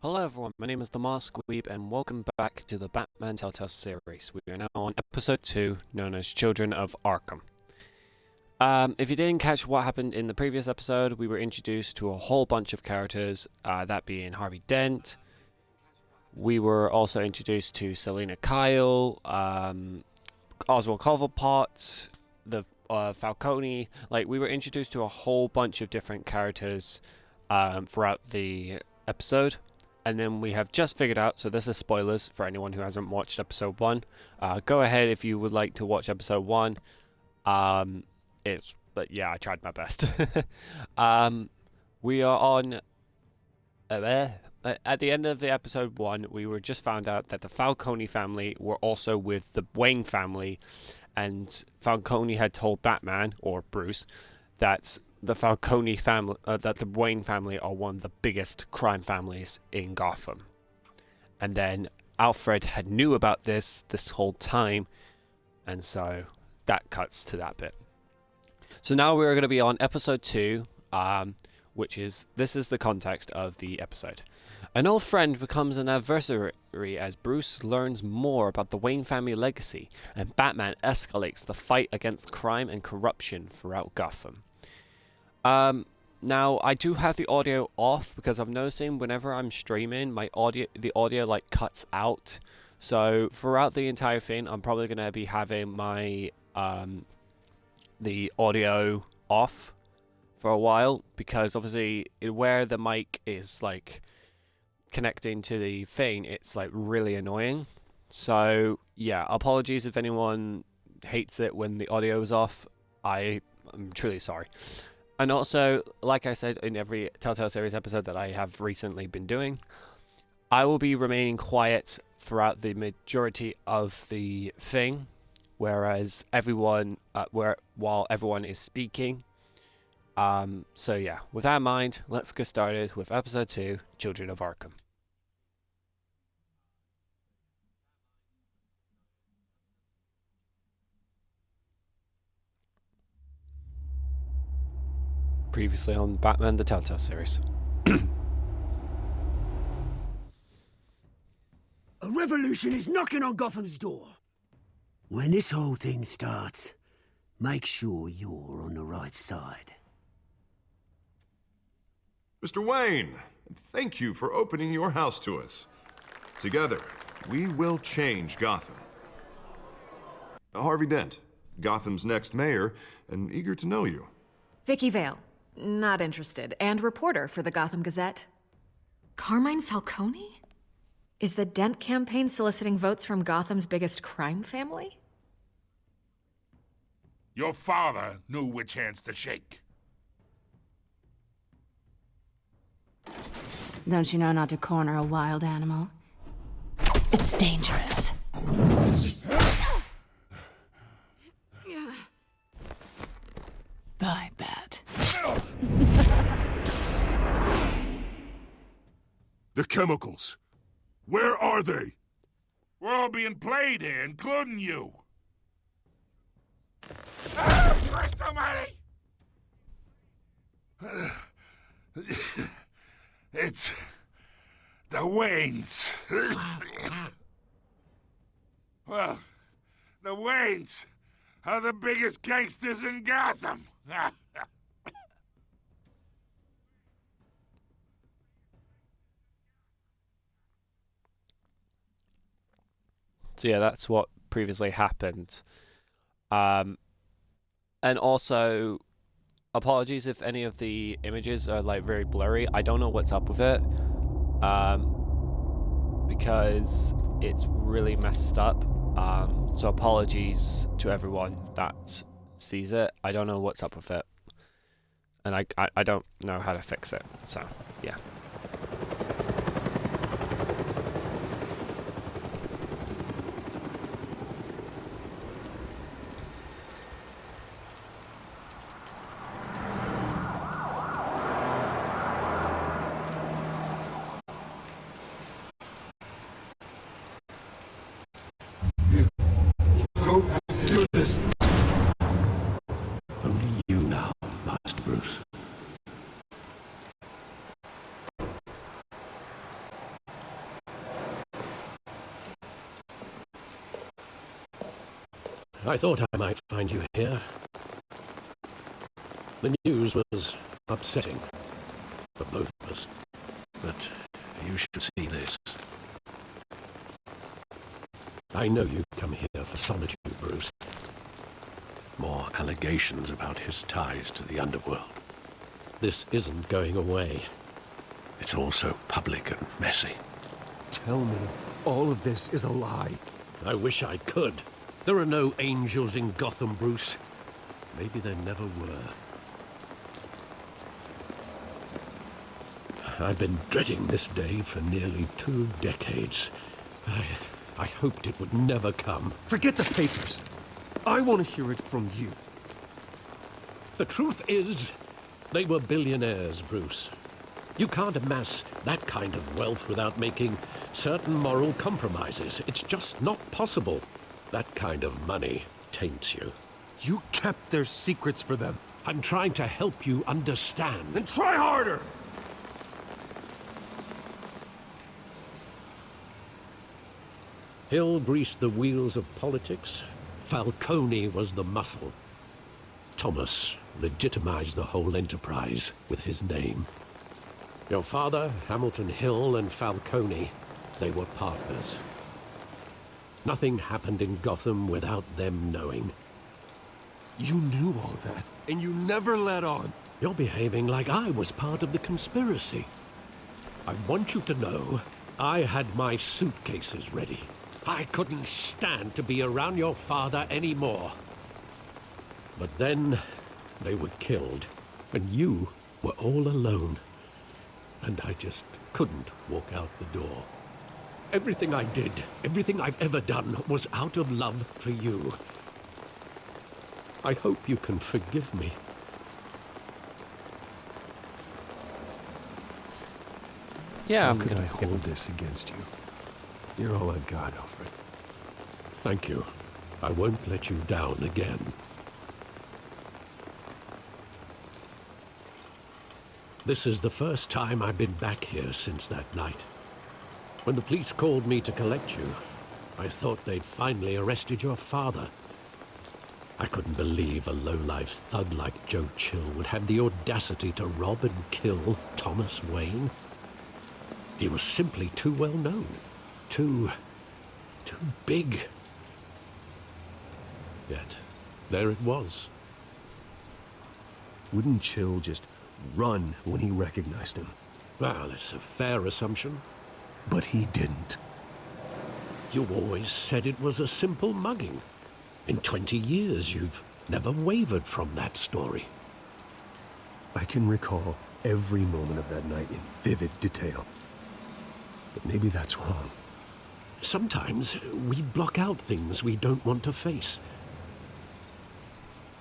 Hello everyone, my name is TheMaskedWeeb and welcome back to the Batman Telltale series. We are now on episode 2, known as Children of Arkham. If you didn't catch what happened in the previous episode, we were introduced to a whole bunch of characters, that being Harvey Dent. We were also introduced to Selina Kyle, Oswald Cobblepot, the Falcone. We were introduced to a whole bunch of different characters throughout the episode. And then we have just figured out, so this is spoilers for anyone who hasn't watched episode 1. Go ahead if you would like to watch episode 1. But yeah, I tried my best. We are on... at the end of the episode 1, we were just found out that the Falcone family were also with the Wayne family. And Falcone had told Batman, or Bruce, that the Falcone family, that the Wayne family are one of the biggest crime families in Gotham. And then Alfred had knew about this whole time, and so that cuts to that bit. So now we're going to be on episode 2, this is the context of the episode. An old friend becomes an adversary as Bruce learns more about the Wayne family legacy, and Batman escalates the fight against crime and corruption throughout Gotham. Now I do have the audio off because I'm noticing whenever I'm streaming, the audio cuts out. So throughout the entire thing, I'm probably going to be having my the audio off for a while, because obviously where the mic is connecting to the thing, it's really annoying. So yeah, apologies if anyone hates it when the audio is off. I'm truly sorry. And also, like I said in every Telltale series episode that I have recently been doing, I will be remaining quiet throughout the majority of the thing, whereas while everyone is speaking. So yeah, with that in mind, let's get started with episode 2, Children of Arkham. Previously on Batman the Telltale series. A revolution is knocking on Gotham's door. When this whole thing starts, make sure you're on the right side. Mr. Wayne, thank you for opening your house to us. Together, we will change Gotham. Harvey Dent, Gotham's next mayor, and eager to know you. Vicky Vale, not interested, and reporter for the Gotham Gazette. Carmine Falcone? Is the Dent campaign soliciting votes from Gotham's biggest crime family? Your father knew which hands to shake. Don't you know not to corner a wild animal? It's dangerous. Bye, Bat. The chemicals. Where are they? We're all being played here, including you. Christ almighty! It's the Waynes. Well, the Waynes are the biggest gangsters in Gotham. So yeah, that's what previously happened. And also, apologies if any of the images are very blurry. I don't know what's up with it, because it's really messed up. So apologies to everyone that sees it. I don't know what's up with it, and I don't know how to fix it. So yeah. Only you now, Master Bruce. I thought I might find you here. The news was upsetting for both of us. But you should see this. I know you come here for solitude, Bruce. More allegations about his ties to the underworld. This isn't going away. It's all so public and messy. Tell me, all of this is a lie. I wish I could. There are no angels in Gotham, Bruce. Maybe there never were. I've been dreading this day for nearly 2 decades. I hoped it would never come. Forget the papers. I want to hear it from you. The truth is, they were billionaires, Bruce. You can't amass that kind of wealth without making certain moral compromises. It's just not possible. That kind of money taints you. You kept their secrets for them. I'm trying to help you understand. Then try harder! Hill greased the wheels of politics. Falcone was the muscle. Thomas legitimized the whole enterprise with his name. Your father, Hamilton Hill, and Falcone, they were partners. Nothing happened in Gotham without them knowing. You knew all that, and you never let on. You're behaving like I was part of the conspiracy. I want you to know I had my suitcases ready. I couldn't stand to be around your father anymore. But then they were killed, and you were all alone. And I just couldn't walk out the door. Everything I did, everything I've ever done, was out of love for you. I hope you can forgive me. Yeah, How I'm could gonna I forgive hold him. this against you? You're all I've got, Alfred. Thank you. I won't let you down again. This is the first time I've been back here since that night. When the police called me to collect you, I thought they'd finally arrested your father. I couldn't believe a low-life thug like Joe Chill would have the audacity to rob and kill Thomas Wayne. He was simply too well known. Too big. Yet, there it was. Wouldn't Chill just run when he recognized him? Well, it's a fair assumption. But he didn't. You always said it was a simple mugging. In 20 years, you've never wavered from that story. I can recall every moment of that night in vivid detail. But maybe that's wrong. Sometimes we block out things we don't want to face.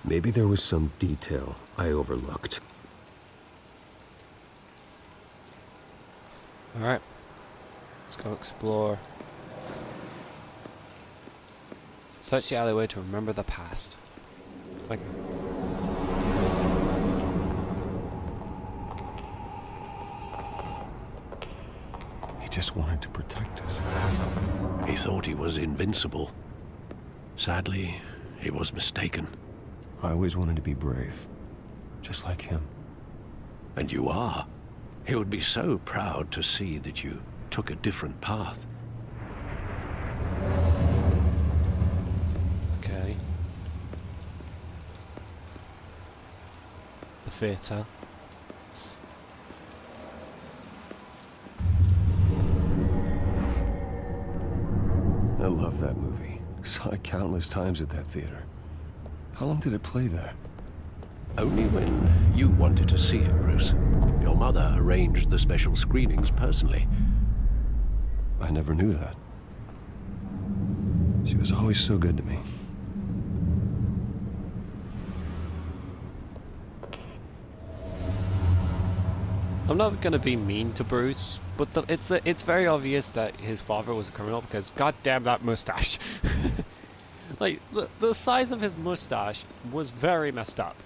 Maybe there was some detail I overlooked. Alright. Let's go explore. Search the alleyway to remember the past. Okay. He just wanted to protect us. He thought he was invincible. Sadly, he was mistaken. I always wanted to be brave. Just like him. And you are. He would be so proud to see that you took a different path. Okay. The theatre. I love that movie. Saw it countless times at that theater. How long did it play there? Only when you wanted to see it, Bruce. Your mother arranged the special screenings personally. I never knew that. She was always so good to me. I'm not gonna be mean to Bruce, but it's very obvious that his father was a criminal because goddamn that mustache. Like the size of his mustache was very messed up.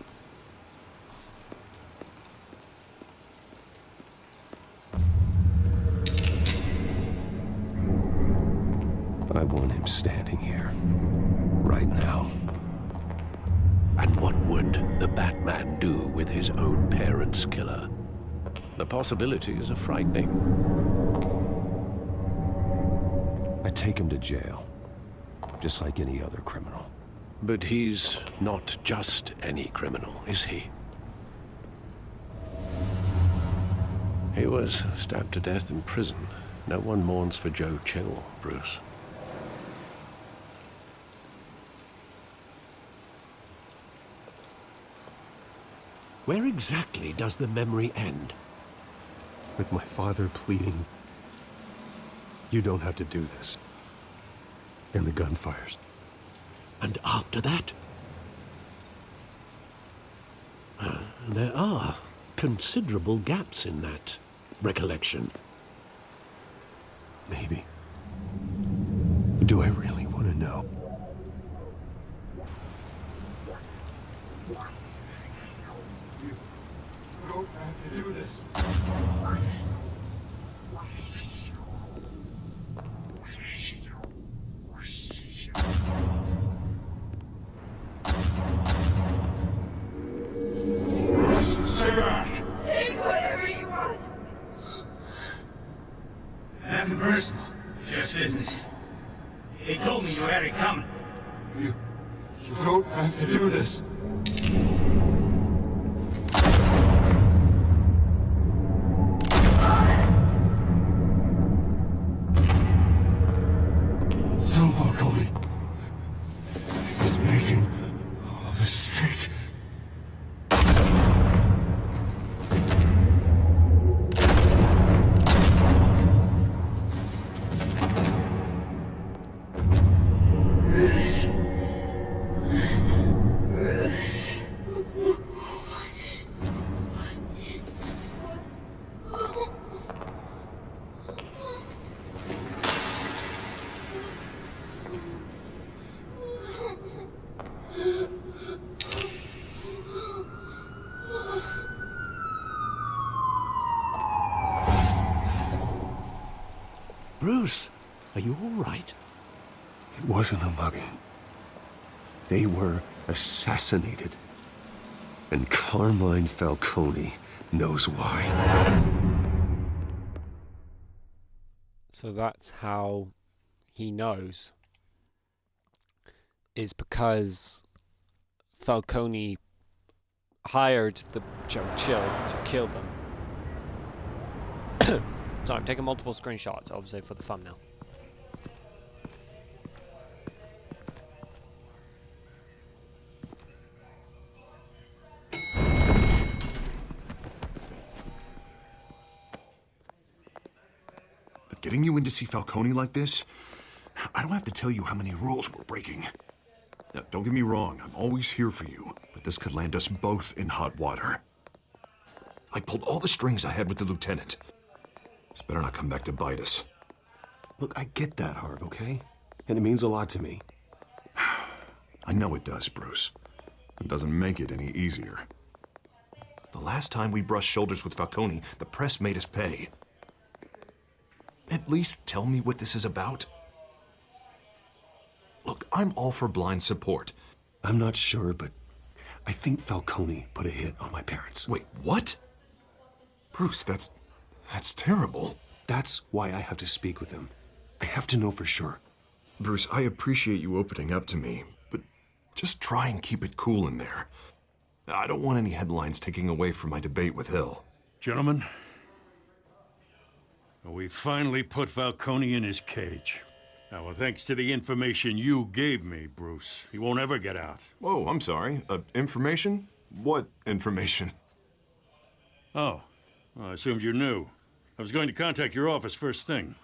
I want him standing here. Right now. And what would the Batman do with his own parents' killer? The possibilities are frightening. I take him to jail, just like any other criminal. But he's not just any criminal, is he? He was stabbed to death in prison. No one mourns for Joe Chill, Bruce. Where exactly does the memory end? With my father pleading, "You don't have to do this." And the gunfires. And after that? There are considerable gaps in that recollection. Maybe. Do I really want to know? Don't have to do this. Stay back! Take whatever you want. Nothing personal, just business. They told me you had it coming. You don't have to do this. No, Falcone. He's making a mistake. Bruce, are you all right? It wasn't a mugging. They were assassinated. And Carmine Falcone knows why. So that's how he knows. Is because Falcone hired the Joe Chill to kill them. So I'm taking multiple screenshots, obviously, for the thumbnail. But getting you in to see Falcone like this, I don't have to tell you how many rules we're breaking. Now, don't get me wrong, I'm always here for you, but this could land us both in hot water. I pulled all the strings I had with the lieutenant. This better not come back to bite us. Look, I get that, Harv, okay? And it means a lot to me. I know it does, Bruce. It doesn't make it any easier. The last time we brushed shoulders with Falcone, the press made us pay. At least tell me what this is about. Look, I'm all for blind support. I'm not sure, but I think Falcone put a hit on my parents. Wait, what? Bruce, that's terrible. That's why I have to speak with him. I have to know for sure. Bruce, I appreciate you opening up to me, but just try and keep it cool in there. I don't want any headlines taking away from my debate with Hill. Gentlemen, we finally put Falcone in his cage. Now, thanks to the information you gave me, Bruce, he won't ever get out. Oh, I'm sorry. Information? What information? Oh, well, I assumed you knew. I was going to contact your office first thing.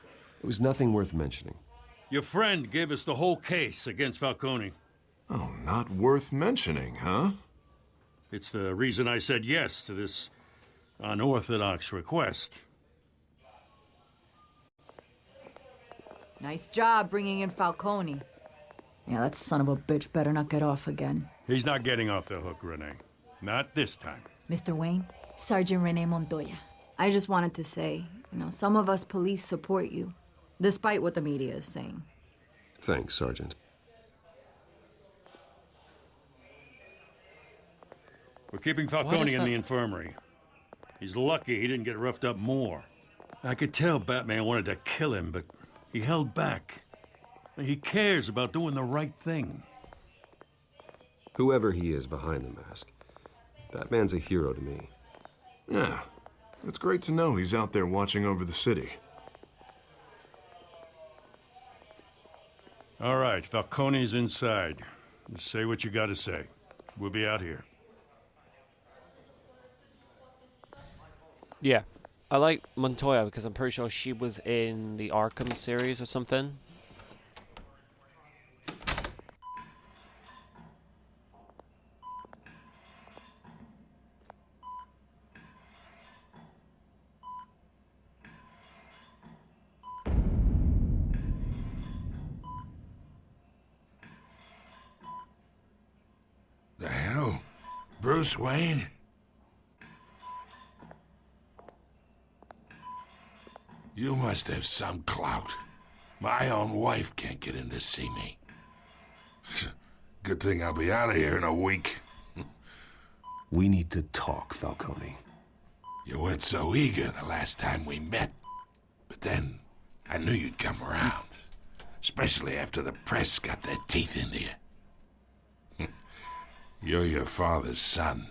It was nothing worth mentioning. Your friend gave us the whole case against Falcone. Oh, not worth mentioning, huh? It's the reason I said yes to this unorthodox request. Nice job bringing in Falcone. Yeah, that son of a bitch better not get off again. He's not getting off the hook, Renee. Not this time. Mr. Wayne, Sergeant Renee Montoya. I just wanted to say, some of us police support you, despite what the media is saying. Thanks, Sergeant. We're keeping does Falcone in that- the infirmary. He's lucky he didn't get roughed up more. I could tell Batman wanted to kill him, but he held back. He cares about doing the right thing. Whoever he is behind the mask, Batman's a hero to me. Yeah, it's great to know he's out there watching over the city. All right, Falcone's inside. Just say what you gotta say. We'll be out here. Yeah. I like Montoya because I'm pretty sure she was in the Arkham series or something. The hell? Bruce Wayne? You must have some clout. My own wife can't get in to see me. Good thing I'll be out of here in a week. We need to talk, Falcone. You weren't so eager the last time we met. But then, I knew you'd come around. Especially after the press got their teeth into you. You're your father's son.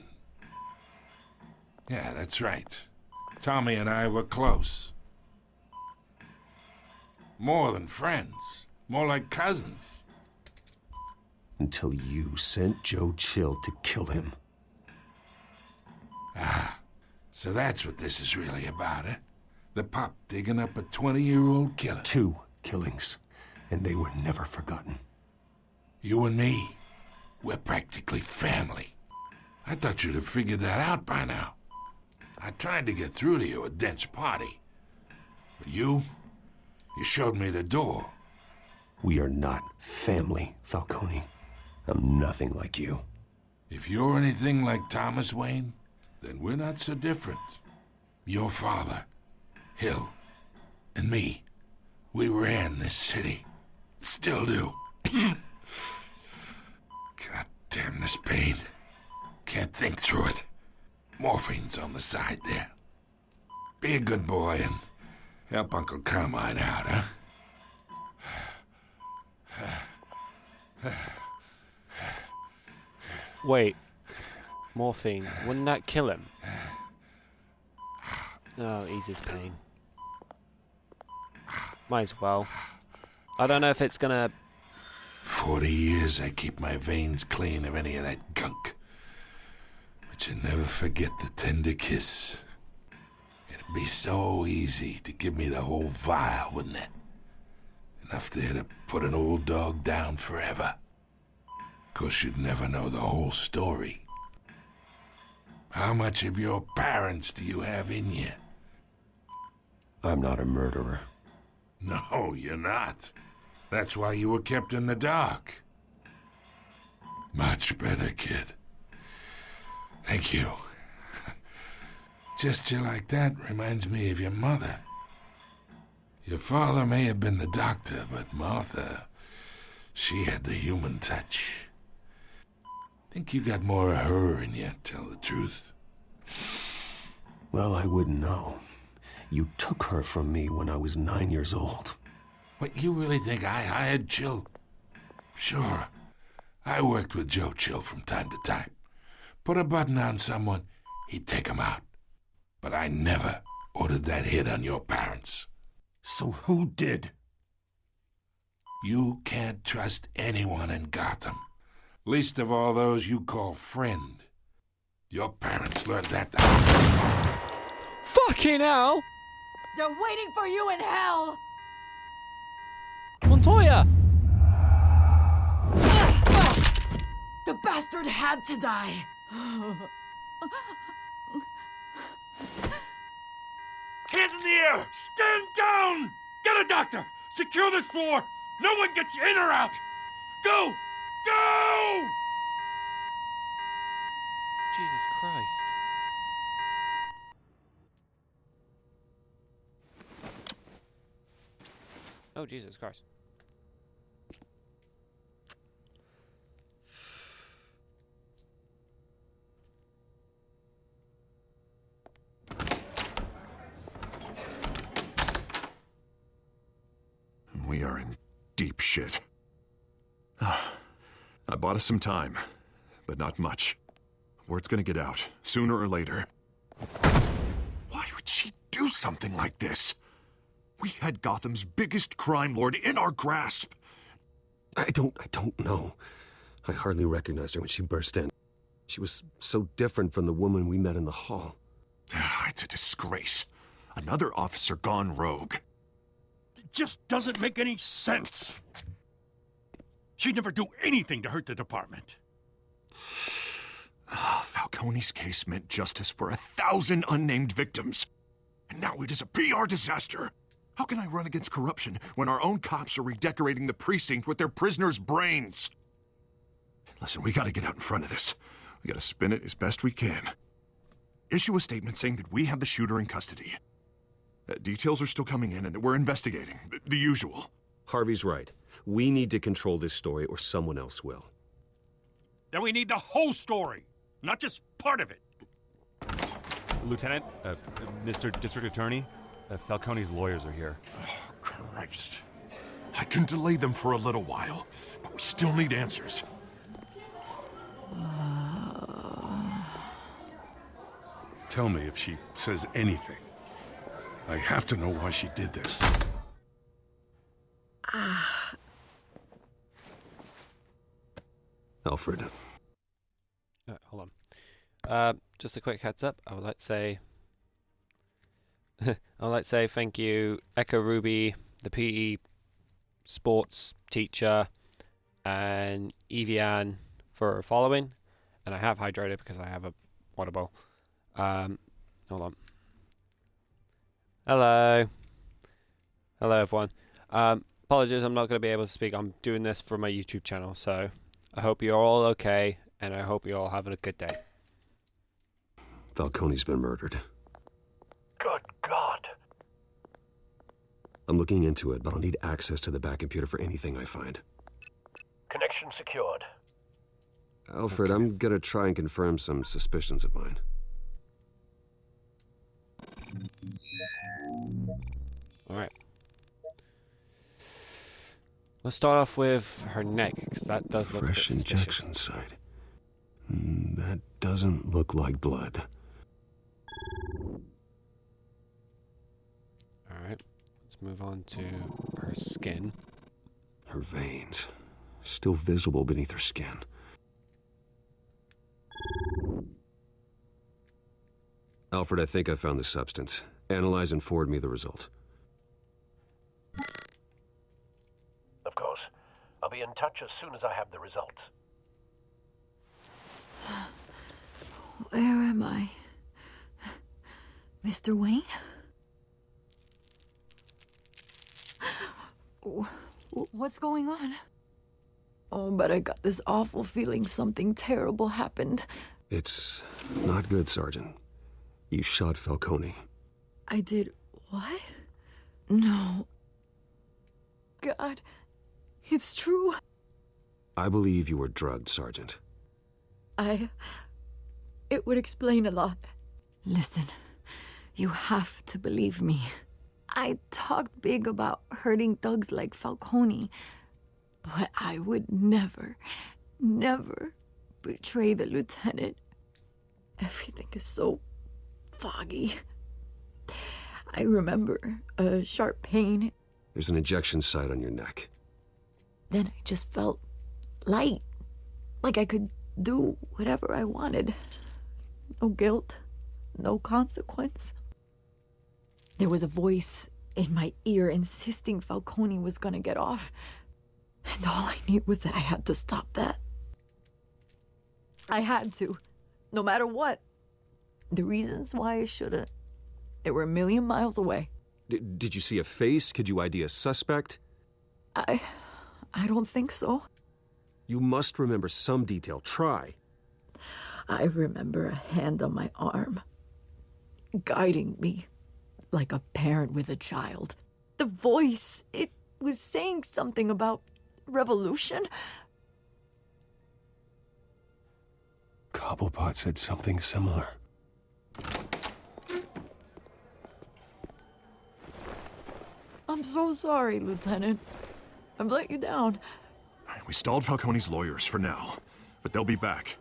Yeah, that's right. Tommy and I were close. More than friends. More like cousins. Until you sent Joe Chill to kill him. Ah, so that's what this is really about, eh? The pup digging up a 20-year-old killer. 2 killings, and they were never forgotten. You and me, we're practically family. I thought you'd have figured that out by now. I tried to get through to you at Dent's party. But you showed me the door. We are not family, Falcone. I'm nothing like you. If you're anything like Thomas Wayne, then we're not so different. Your father, Hill, and me, we ran this city. Still do. God damn this pain. Can't think through it. Morphine's on the side there. Be a good boy and help Uncle Carmine out, huh? Wait. Morphine. Wouldn't that kill him? Oh, eases pain. Might as well. I don't know if it's gonna... 40 years I keep my veins clean of any of that gunk. But you never forget the tender kiss. It'd be so easy to give me the whole vial, wouldn't it? Enough there to put an old dog down forever. Of course, you'd never know the whole story. How much of your parents do you have in you? I'm not a murderer. No, you're not. That's why you were kept in the dark. Much better, kid. Thank you. Gesture like that reminds me of your mother. Your father may have been the doctor, but Martha, she had the human touch. Think you got more of her in you, tell the truth. Well, I wouldn't know. You took her from me when I was 9 years old. What, you really think I hired Chill? Sure. I worked with Joe Chill from time to time. Put a button on someone, he'd take him out. But I never ordered that hit on your parents. So who did? You can't trust anyone in Gotham. Least of all those you call friend. Your parents learned that. Fucking hell! They're waiting for you in hell! Montoya! The bastard had to die! Hands in the air! Stand down! Get a doctor! Secure this floor! No one gets in or out! Go! Go! Jesus Christ. Oh, Jesus Christ. We are in deep shit. I bought us some time, but not much. Word's gonna get out, sooner or later. Why would she do something like this? We had Gotham's biggest crime lord in our grasp. I don't know. I hardly recognized her when she burst in. She was so different from the woman we met in the hall. It's a disgrace. Another officer gone rogue. It just doesn't make any sense. She'd never do anything to hurt the department. Falcone's case meant justice for 1,000 unnamed victims. And now it is a PR disaster. How can I run against corruption when our own cops are redecorating the precinct with their prisoners' brains? Listen, we gotta get out in front of this. We gotta spin it as best we can. Issue a statement saying that we have the shooter in custody. Details are still coming in and that we're investigating. The usual. Harvey's right. We need to control this story or someone else will. Then we need the whole story, not just part of it. Lieutenant, Mr. District Attorney, Falcone's lawyers are here. Oh, Christ. I can delay them for a little while, but we still need answers. Tell me if she says anything. I have to know why she did this. Alfred. Hold on. Just a quick heads up. I would like to say thank you, Echo Ruby, the PE sports teacher, and Evian for following. And I have hydrated because I have a water bowl. Hold on. Hello. Hello, everyone. Apologies, I'm not going to be able to speak. I'm doing this for my YouTube channel, so I hope you're all okay, and I hope you're all having a good day. Falcone's been murdered. Good God. I'm looking into it, but I'll need access to the back computer for anything I find. Connection secured. Alfred, okay. I'm gonna try and confirm some suspicions of mine. Alright. Let's start off with her neck, because that does look Fresh a bit suspicious. injection site. That doesn't look like blood. Alright, let's move on to her skin. Her veins, still visible beneath her skin. Alfred, I think I found the substance. Analyze and forward me the result. Of course. I'll be in touch as soon as I have the results. Where am I? Mr. Wayne? What's going on? Oh, but I got this awful feeling something terrible happened. It's not good, Sergeant. You shot Falcone. I did what? No. God, it's true. I believe you were drugged, Sergeant. It would explain a lot. Listen, you have to believe me. I talked big about hurting thugs like Falcone, but I would never betray the lieutenant. Everything is so foggy. I remember a sharp pain. There's an injection site on your neck. Then I just felt light, like I could do whatever I wanted. No guilt, no consequence. There was a voice in my ear insisting Falcone was gonna get off. And all I knew was that I had to stop that. I had to, no matter what. The reasons why I shouldn't, they were a million miles away. Did you see a face? Could you ID a suspect? I don't think so. You must remember some detail. Try. I remember a hand on my arm, guiding me like a parent with a child. The voice, it was saying something about revolution. Cobblepot said something similar. I'm so sorry, Lieutenant. I've let you down. We stalled Falcone's lawyers for now, but they'll be back.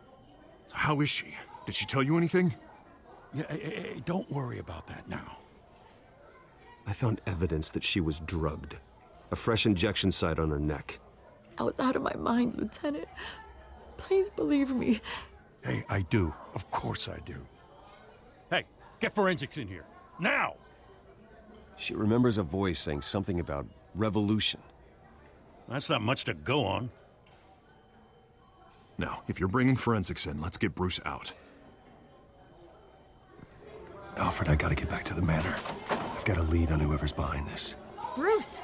So how is she? Did she tell you anything? Yeah, hey, don't worry about that now. I found evidence that she was drugged. A fresh injection site on her neck. I was out of my mind, Lieutenant. Please believe me. Hey, I do. Of course I do. Hey, get forensics in here. Now! She remembers a voice saying something about revolution. That's not much to go on. Now, if you're bringing forensics in, let's get Bruce out. Alfred, I gotta get back to the manor. I've got a lead on whoever's behind this. Bruce!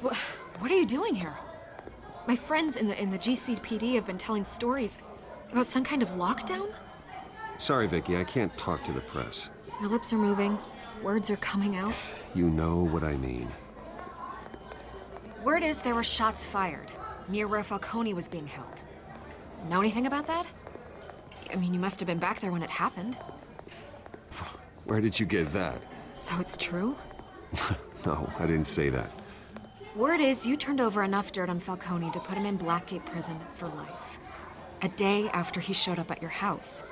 What are you doing here? My friends in the GCPD have been telling stories about some kind of lockdown? Sorry, Vicky, I can't talk to the press. Your lips are moving. Words are coming out. You know what I mean. Word is there were shots fired near where Falcone was being held. Know anything about that? I mean, you must have been back there when it happened. Where did you get that? So it's true? No, I didn't say that. Word is you turned over enough dirt on Falcone to put him in Blackgate Prison for life. A day after he showed up at your house.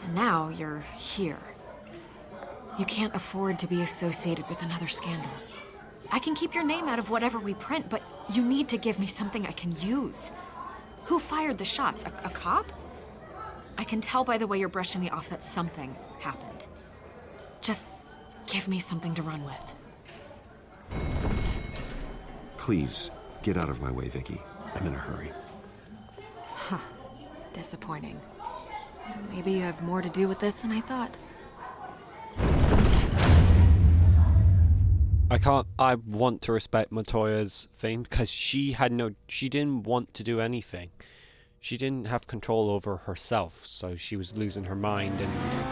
And now you're here. You can't afford to be associated with another scandal. I can keep your name out of whatever we print, but you need to give me something I can use. Who fired the shots? A cop? I can tell by the way you're brushing me off that something happened. Just give me something to run with. Please, get out of my way, Vicky. I'm in a hurry. Huh. Disappointing. Maybe you have more to do with this than I thought. I want to respect Montoya's thing because she didn't want to do anything. She didn't have control over herself, so she was losing her mind and everything.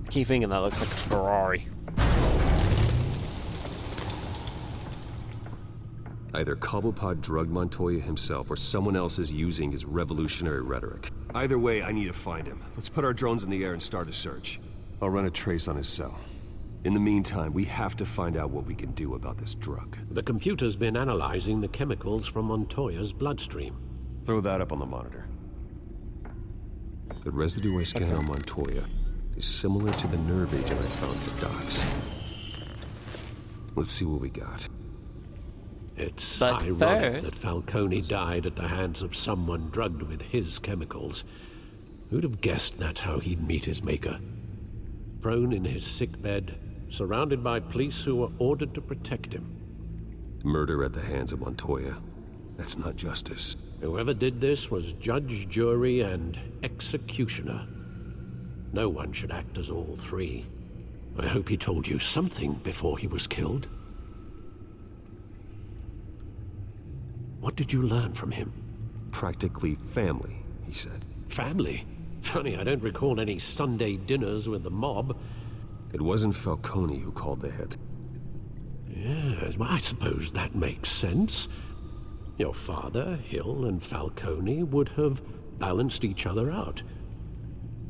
I keep thinking that looks like a Ferrari. Either Cobblepot drugged Montoya himself or someone else is using his revolutionary rhetoric. Either way, I need to find him. Let's put our drones in the air and start a search. I'll run a trace on his cell. In the meantime, we have to find out what we can do about this drug. The computer's been analyzing the chemicals from Montoya's bloodstream. Throw that up on the monitor. The residue I scanned on Montoya is similar to the nerve agent I found at the docks. Let's see what we got. It's But ironic first- that Falcone died at the hands of someone drugged with his chemicals. Who'd have guessed that's how he'd meet his maker? Prone in his sickbed, surrounded by police who were ordered to protect him. Murder at the hands of Montoya. That's not justice. Whoever did this was judge, jury, and executioner. No one should act as all three. I hope he told you something before he was killed. What did you learn from him? Practically family, he said. Family? Funny, I don't recall any Sunday dinners with the mob. It wasn't Falcone who called the hit. Yes, well, I suppose that makes sense. Your father, Hill, and Falcone would have balanced each other out.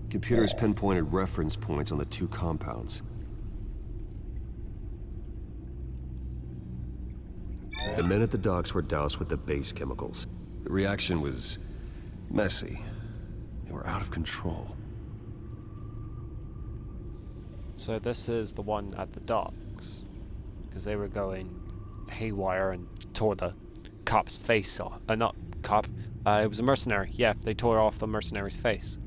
Computers pinpointed reference points on the two compounds. The men at the docks were doused with the base chemicals. The reaction was messy. They were out of control. So this is the one at the docks, because they were going haywire and tore the cop's face off. Not cop. It was a mercenary. Yeah, they tore off the mercenary's face.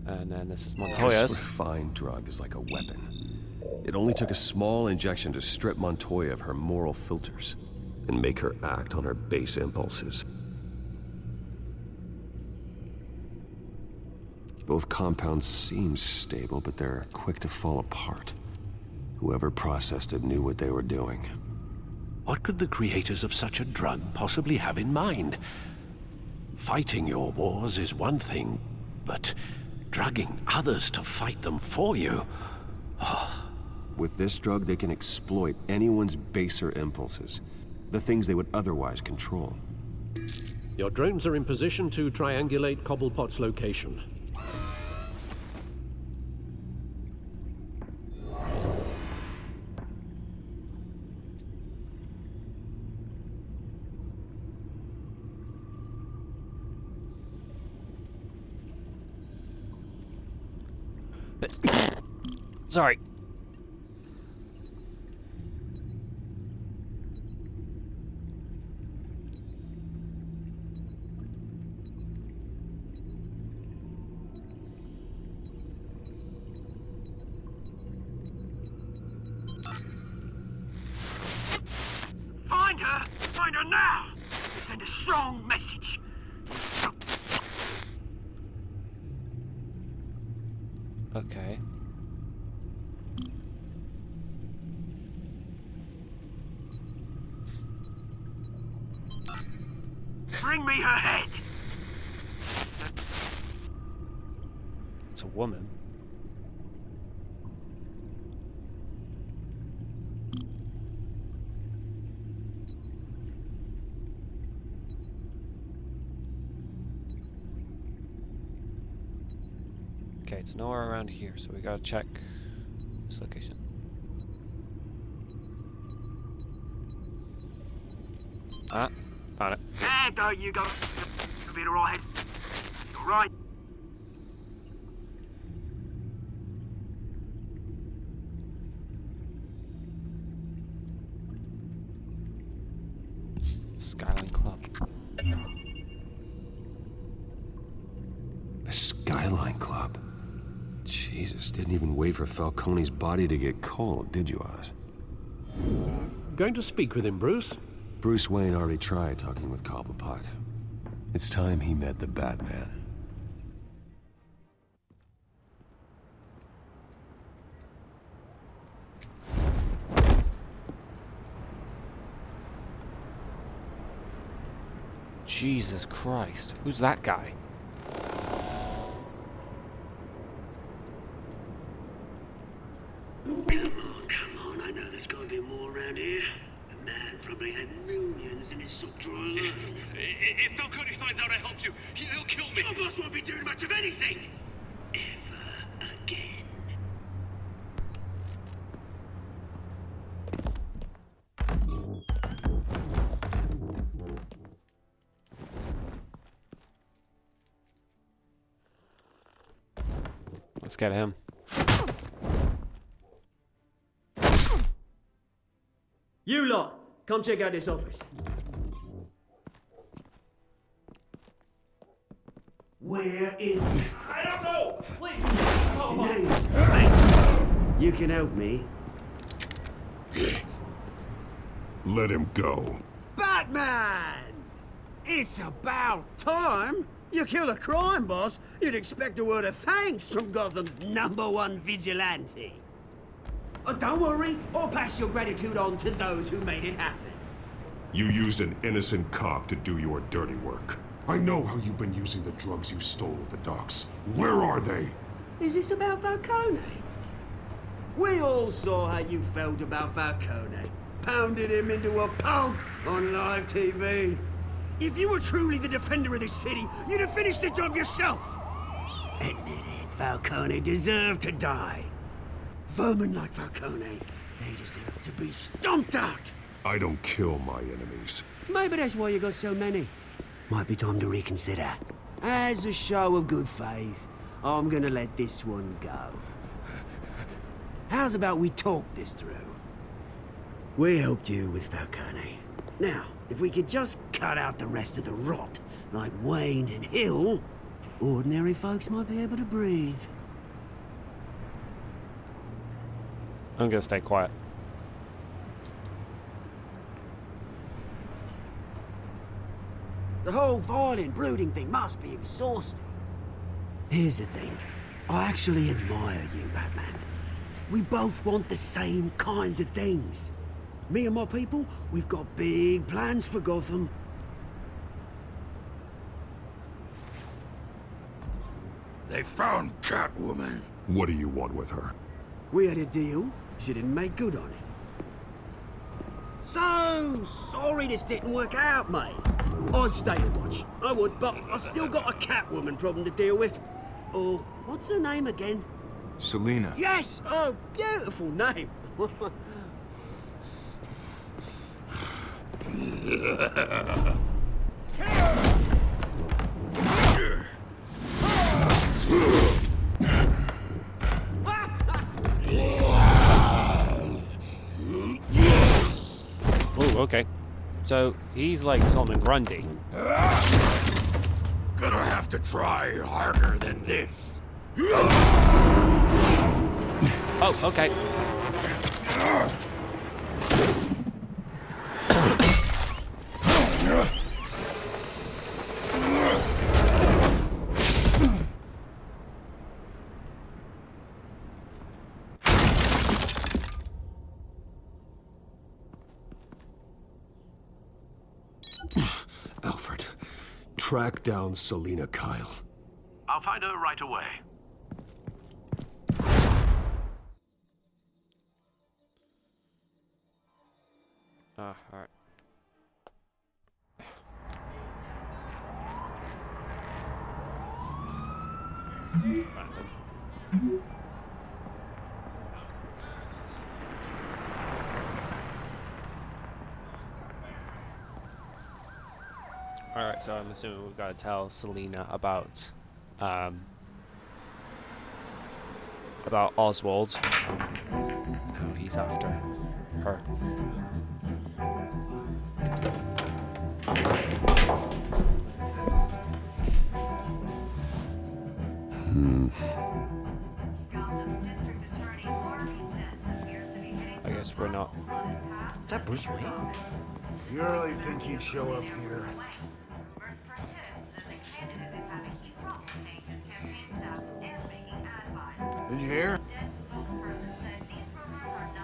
And then this is Montoya's. This refined drug is like a weapon. It only took a small injection to strip Montoya of her moral filters and make her act on her base impulses. Both compounds seem stable, but they're quick to fall apart. Whoever processed it knew what they were doing. What could the creators of such a drug possibly have in mind? Fighting your wars is one thing, but drugging others to fight them for you? Oh. With this drug, they can exploit anyone's baser impulses, the things they would otherwise control. Your drones are in position to triangulate Cobblepot's location. Sorry. Find her! Find her now! Send a strong message. Okay. Bring me her head! It's a woman. Okay, it's nowhere around here, so we gotta check this location. Ah, found it. There go, you go. You'll be alright. You're right. Skyline Club. The Skyline Club? Jesus, didn't even wait for Falcone's body to get cold, did you, Oz? Going to speak with him, Bruce? Bruce Wayne already tried talking with Cobblepot. It's time he met the Batman. Jesus Christ. Who's that guy? Come on, I know there's gotta be more around here. The man probably had millions in his sock drawer alone. If Falcone finds out I helped you, he'll kill me. Your boss won't be doing much of anything. Ever again. Let's get him. You lot, come check out this office. Where is he? I don't know. Please. Names. Hey, you can help me. Let him go. Batman! It's about time. You kill a crime boss, you'd expect a word of thanks from Gotham's #1 vigilante. Oh, don't worry, I'll pass your gratitude on to those who made it happen. You used an innocent cop to do your dirty work. I know how you've been using the drugs you stole at the docks. Where are they? Is this about Falcone? We all saw how you felt about Falcone. Pounded him into a pulp on live TV. If you were truly the defender of this city, you'd have finished the job yourself. Admit it, Falcone deserved to die. Vermin like Falcone, they deserve to be stomped out. I don't kill my enemies. Maybe that's why you got so many. Might be time to reconsider. As a show of good faith, I'm gonna let this one go. How's about we talk this through? We helped you with Falcone. Now, if we could just cut out the rest of the rot, like Wayne and Hill, ordinary folks might be able to breathe. I'm gonna stay quiet. The whole violent, brooding thing must be exhausting. Here's the thing. I actually admire you, Batman. We both want the same kinds of things. Me and my people, we've got big plans for Gotham. They found Catwoman. What do you want with her? We had a deal. She didn't make good on it. So sorry this didn't work out, mate. I'd stay to watch. I would, but I still got a Catwoman problem to deal with. Oh, what's her name again? Selina. Yes! Oh, beautiful name. Oh, okay. So he's like Solomon Grundy. Gonna have to try harder than this. Oh, okay. Alfred, track down Selina Kyle. I'll find her right away. Alright. Random. Alright, so I'm assuming we've got to tell Selina about Oswald. Now he's after her. I guess we're not. Is that Bruce Wayne? You really think he'd show up here? Did you hear?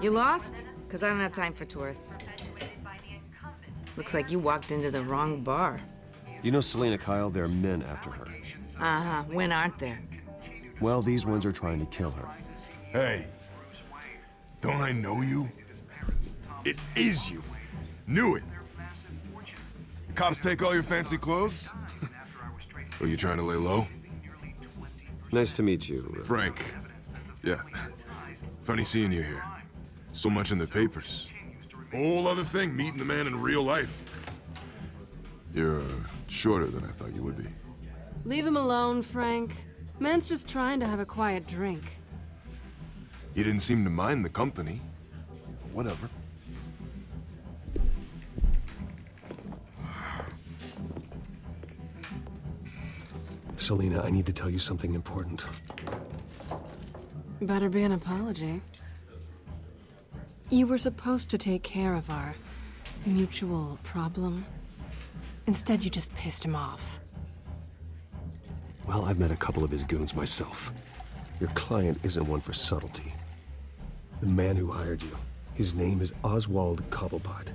You lost? Because I don't have time for tourists. Looks like you walked into the wrong bar. You know Selina Kyle? There are men after her. Uh-huh. When aren't there? Well, these ones are trying to kill her. Hey, don't I know you? It is you. Knew it. The cops take all your fancy clothes? Are you trying to lay low? Nice to meet you. Frank. Yeah. Funny seeing you here. So much in the papers. Whole other thing, meeting the man in real life. You're shorter than I thought you would be. Leave him alone, Frank. Man's just trying to have a quiet drink. You didn't seem to mind the company. Whatever. Selina, I need to tell you something important. Better be an apology. You were supposed to take care of our mutual problem. Instead, you just pissed him off. Well, I've met a couple of his goons myself. Your client isn't one for subtlety. The man who hired you, his name is Oswald Cobblepot.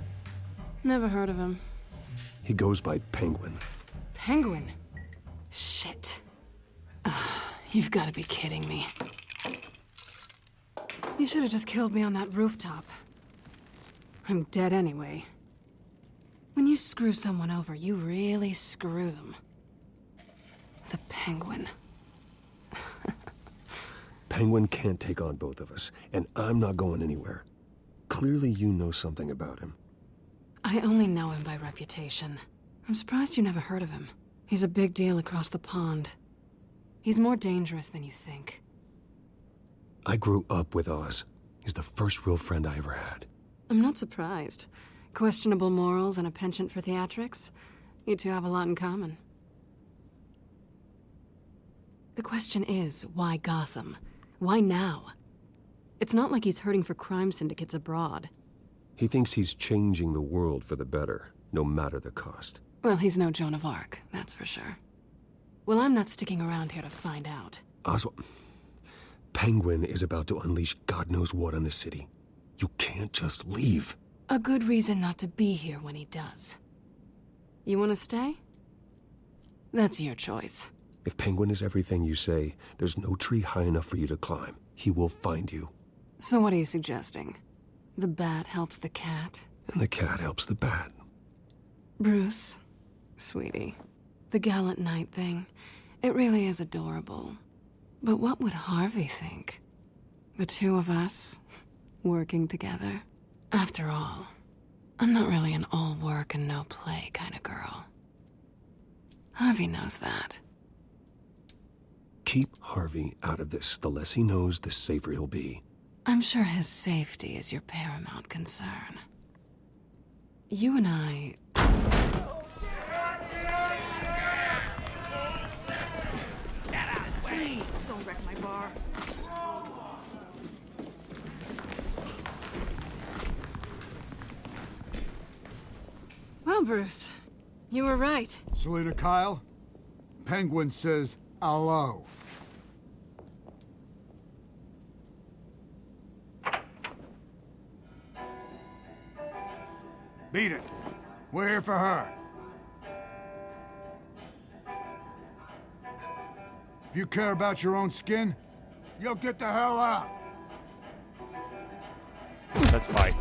Never heard of him. He goes by Penguin. Penguin? Shit. Ugh, you've got to be kidding me. You should have just killed me on that rooftop. I'm dead anyway. When you screw someone over, you really screw them. The Penguin. Penguin can't take on both of us, and I'm not going anywhere. Clearly you know something about him. I only know him by reputation. I'm surprised you never heard of him. He's a big deal across the pond. He's more dangerous than you think. I grew up with Oz. He's the first real friend I ever had. I'm not surprised. Questionable morals and a penchant for theatrics. You two have a lot in common. The question is, why Gotham? Why now? It's not like he's hurting for crime syndicates abroad. He thinks he's changing the world for the better, no matter the cost. Well, he's no Joan of Arc, that's for sure. Well, I'm not sticking around here to find out. Oswald, Penguin is about to unleash God knows what on the city. You can't just leave. A good reason not to be here when he does. You want to stay? That's your choice. If Penguin is everything you say, there's no tree high enough for you to climb. He will find you. So what are you suggesting? The bat helps the cat? And the cat helps the bat. Bruce, Sweetie, the gallant knight thing, it really is adorable. But what would Harvey think? The two of us, working together? After all, I'm not really an all work and no play kind of girl. Harvey knows that. Keep Harvey out of this. The less he knows, the safer he'll be. I'm sure his safety is your paramount concern. You and I... Please, don't wreck my bar. Well, Bruce, you were right. Selina Kyle, Penguin says hello. Beat it. We're here for her. If you care about your own skin, you'll get the hell out. Let's fight.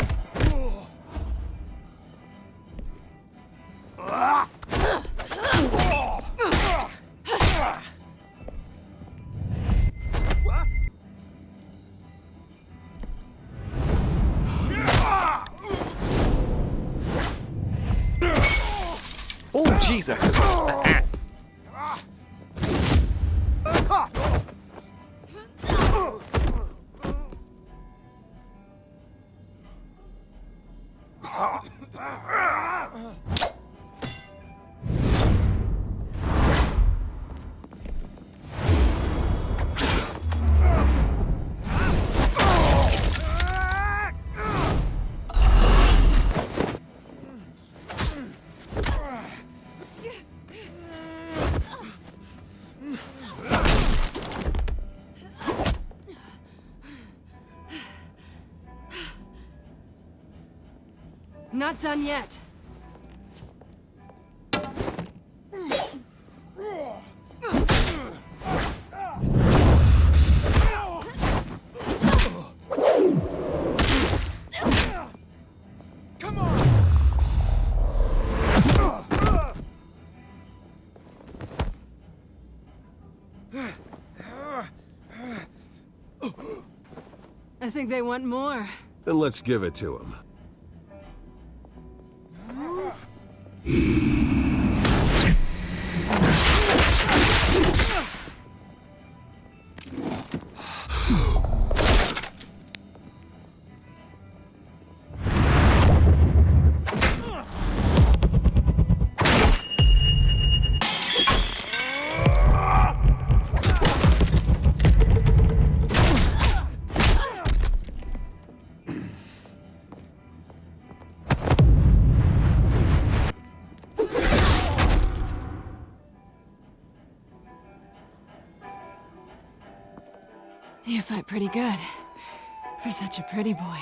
Oh, Jesus! Not done yet. Come on! I think they want more. Then let's give it to him. You fight pretty good. For such a pretty boy.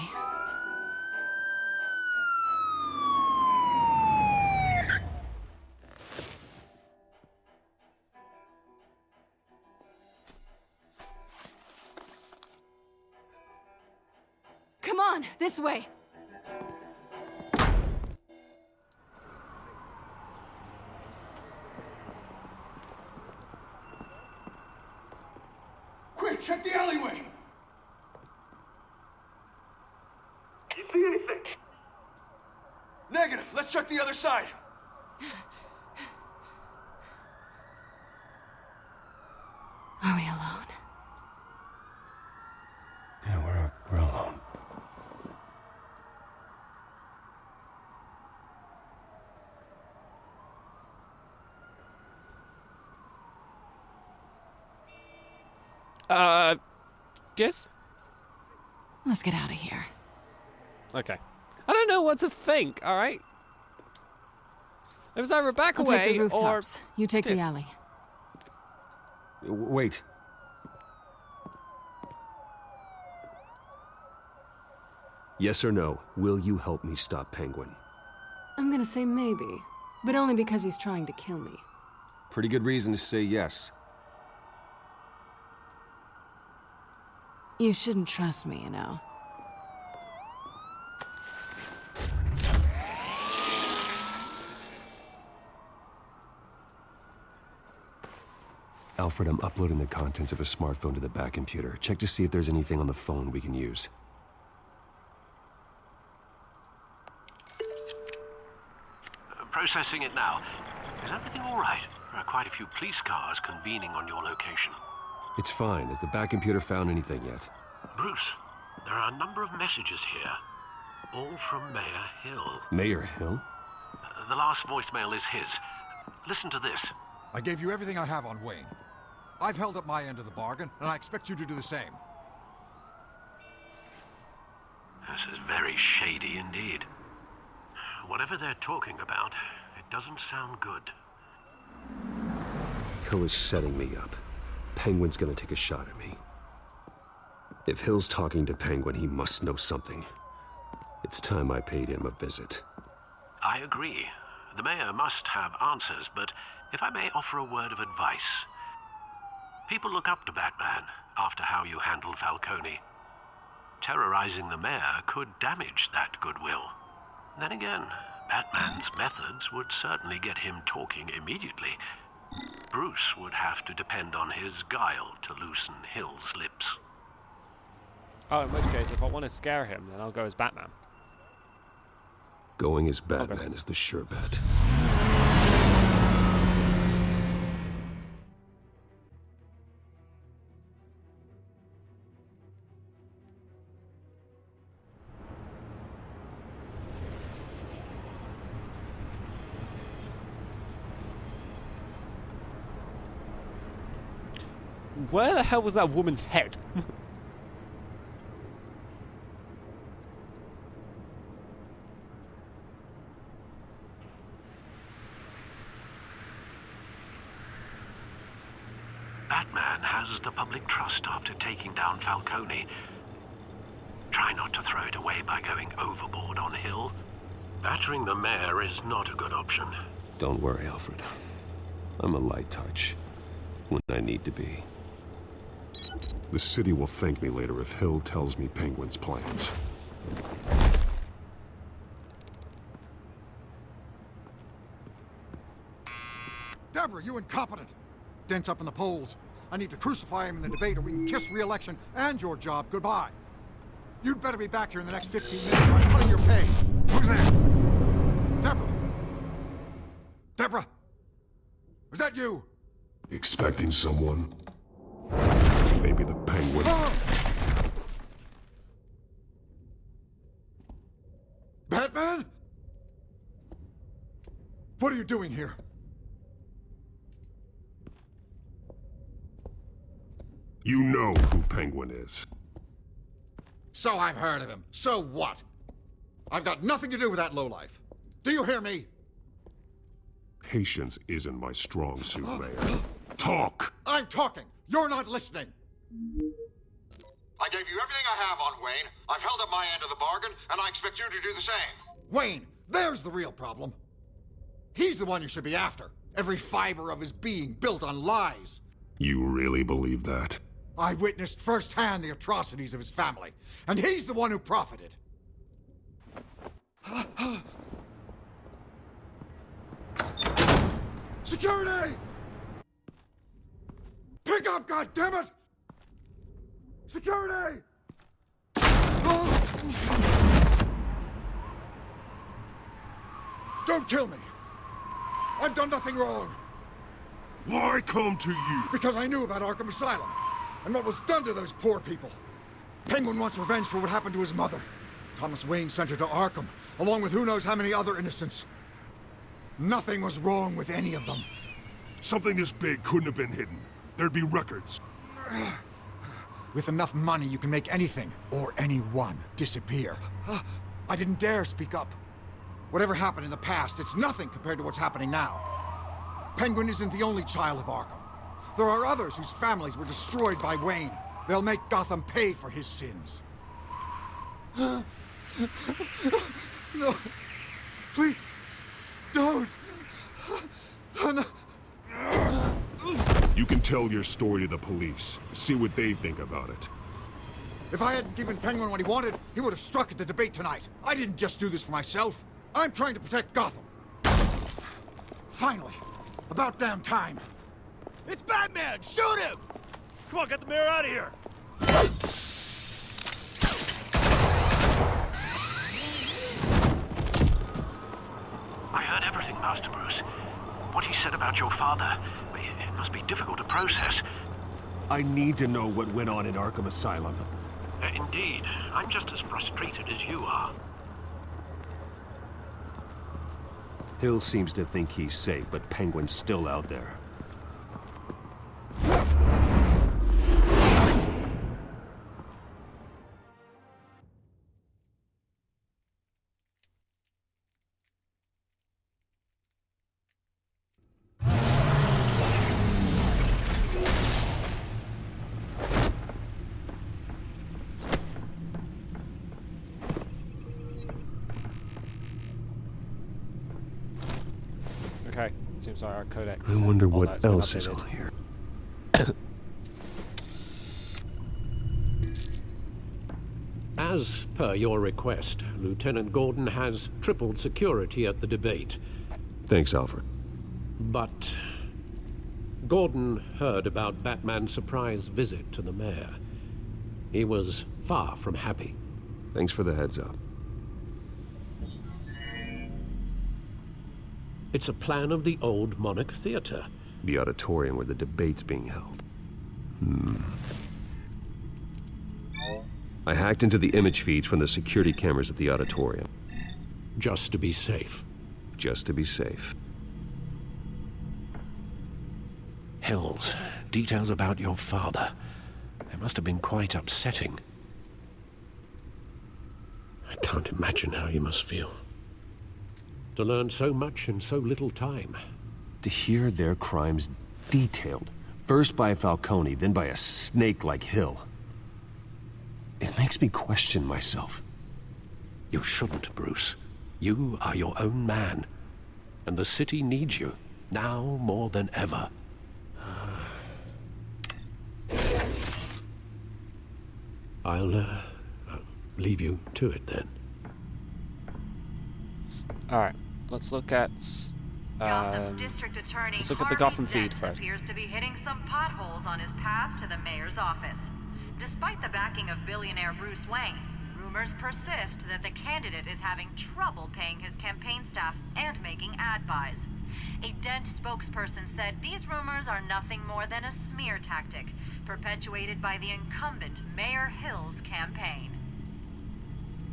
Come on, this way. Quick, check the alleyway! You see anything? Negative. Let's check the other side. Are we alone? Yeah, we're alone. Guess? Let's get out of here. Okay. I don't know what to think, alright? It was either back I'll away take the or... rooftops. You take Yes. the alley. Wait. Yes or no, will you help me stop Penguin? I'm gonna say maybe, but only because he's trying to kill me. Pretty good reason to say yes. You shouldn't trust me, you know. Alfred, I'm uploading the contents of a smartphone to the back computer. Check to see if there's anything on the phone we can use. Processing it now. Is everything all right? There are quite a few police cars convening on your location. It's fine. Has the back computer found anything yet? Bruce, there are a number of messages here. All from Mayor Hill. Mayor Hill? The last voicemail is his. Listen to this. I gave you everything I have on Wayne. I've held up my end of the bargain, and I expect you to do the same. This is very shady indeed. Whatever they're talking about, it doesn't sound good. Hill is setting me up. Penguin's gonna take a shot at me. If Hill's talking to Penguin, he must know something. It's time I paid him a visit. I agree. The mayor must have answers, but if I may offer a word of advice. People look up to Batman after how you handled Falcone. Terrorizing the mayor could damage that goodwill. Then again, Batman's methods would certainly get him talking immediately. Bruce would have to depend on his guile to loosen Hill's lips. Oh, in which case, if I want to scare him, then I'll go as Batman. Going as Batman is the sure bet. Where the hell was that woman's head? Batman has the public trust after taking down Falcone. Try not to throw it away by going overboard on Hill. Battering the mayor is not a good option. Don't worry, Alfred. I'm a light touch when I need to be. The city will thank me later if Hill tells me Penguin's plans. Deborah, you incompetent! Dent's up in the polls. I need to crucify him in the debate or we can kiss re-election and your job goodbye. You'd better be back here in the next 15 minutes or I'm cutting your pay. Who's there? Deborah! Deborah! Was that you? Expecting someone? Maybe the Penguin. Batman? What are you doing here? You know who Penguin is. So I've heard of him. So what? I've got nothing to do with that lowlife. Do you hear me? Patience isn't my strong suit, Mayor. Talk! I'm talking. You're not listening. I gave you everything I have on Wayne. I've held up my end of the bargain, and I expect you to do the same. Wayne, there's the real problem. He's the one you should be after. Every fiber of his being built on lies. You really believe that? I witnessed firsthand the atrocities of his family, and he's the one who profited. Security! Pick up, goddammit! Security! Don't kill me! I've done nothing wrong! Why come to you? Because I knew about Arkham Asylum, and what was done to those poor people. Penguin wants revenge for what happened to his mother. Thomas Wayne sent her to Arkham, along with who knows how many other innocents. Nothing was wrong with any of them. Something this big couldn't have been hidden. There'd be records. With enough money, you can make anything, or anyone, disappear. I didn't dare speak up. Whatever happened in the past, it's nothing compared to what's happening now. Penguin isn't the only child of Arkham. There are others whose families were destroyed by Wayne. They'll make Gotham pay for his sins. No. Please. Don't. No. You can tell your story to the police. See what they think about it. If I hadn't given Penguin what he wanted, he would have struck at the debate tonight. I didn't just do this for myself. I'm trying to protect Gotham. Finally. About damn time. It's Batman! Shoot him! Come on, get the mayor out of here! I heard everything, Master Bruce. What he said about your father, it must be difficult to process. I need to know what went on in Arkham Asylum. Indeed. I'm just as frustrated as you are. Hill seems to think he's safe, but Penguin's still out there. Okay, seems like our codex. I wonder and all what that's been else is updated. on here. As per your request, Lieutenant Gordon has tripled security at the debate. Thanks, Alfred. But Gordon heard about Batman's surprise visit to the mayor. He was far from happy. Thanks for the heads up. It's a plan of the old Monarch Theater. The auditorium where the debate's being held. I hacked into the image feeds from the security cameras at the auditorium. Just to be safe. Just to be safe. Hills, details about your father. It must have been quite upsetting. I can't imagine how you must feel. To learn so much in so little time. To hear their crimes detailed, first by Falcone, then by a snake like Hill. It makes me question myself. You shouldn't, Bruce. You are your own man. And the city needs you, now more than ever. I'll leave you to it then. Alright, let's look at Gotham District Attorney let's look at the Harvey Gotham Dent feed first. appears to be hitting some potholes on his path to the mayor's office. Despite the backing of billionaire Bruce Wayne, rumors persist that the candidate is having trouble paying his campaign staff and making ad buys. A Dent spokesperson said these rumors are nothing more than a smear tactic, perpetuated by the incumbent Mayor Hill's campaign.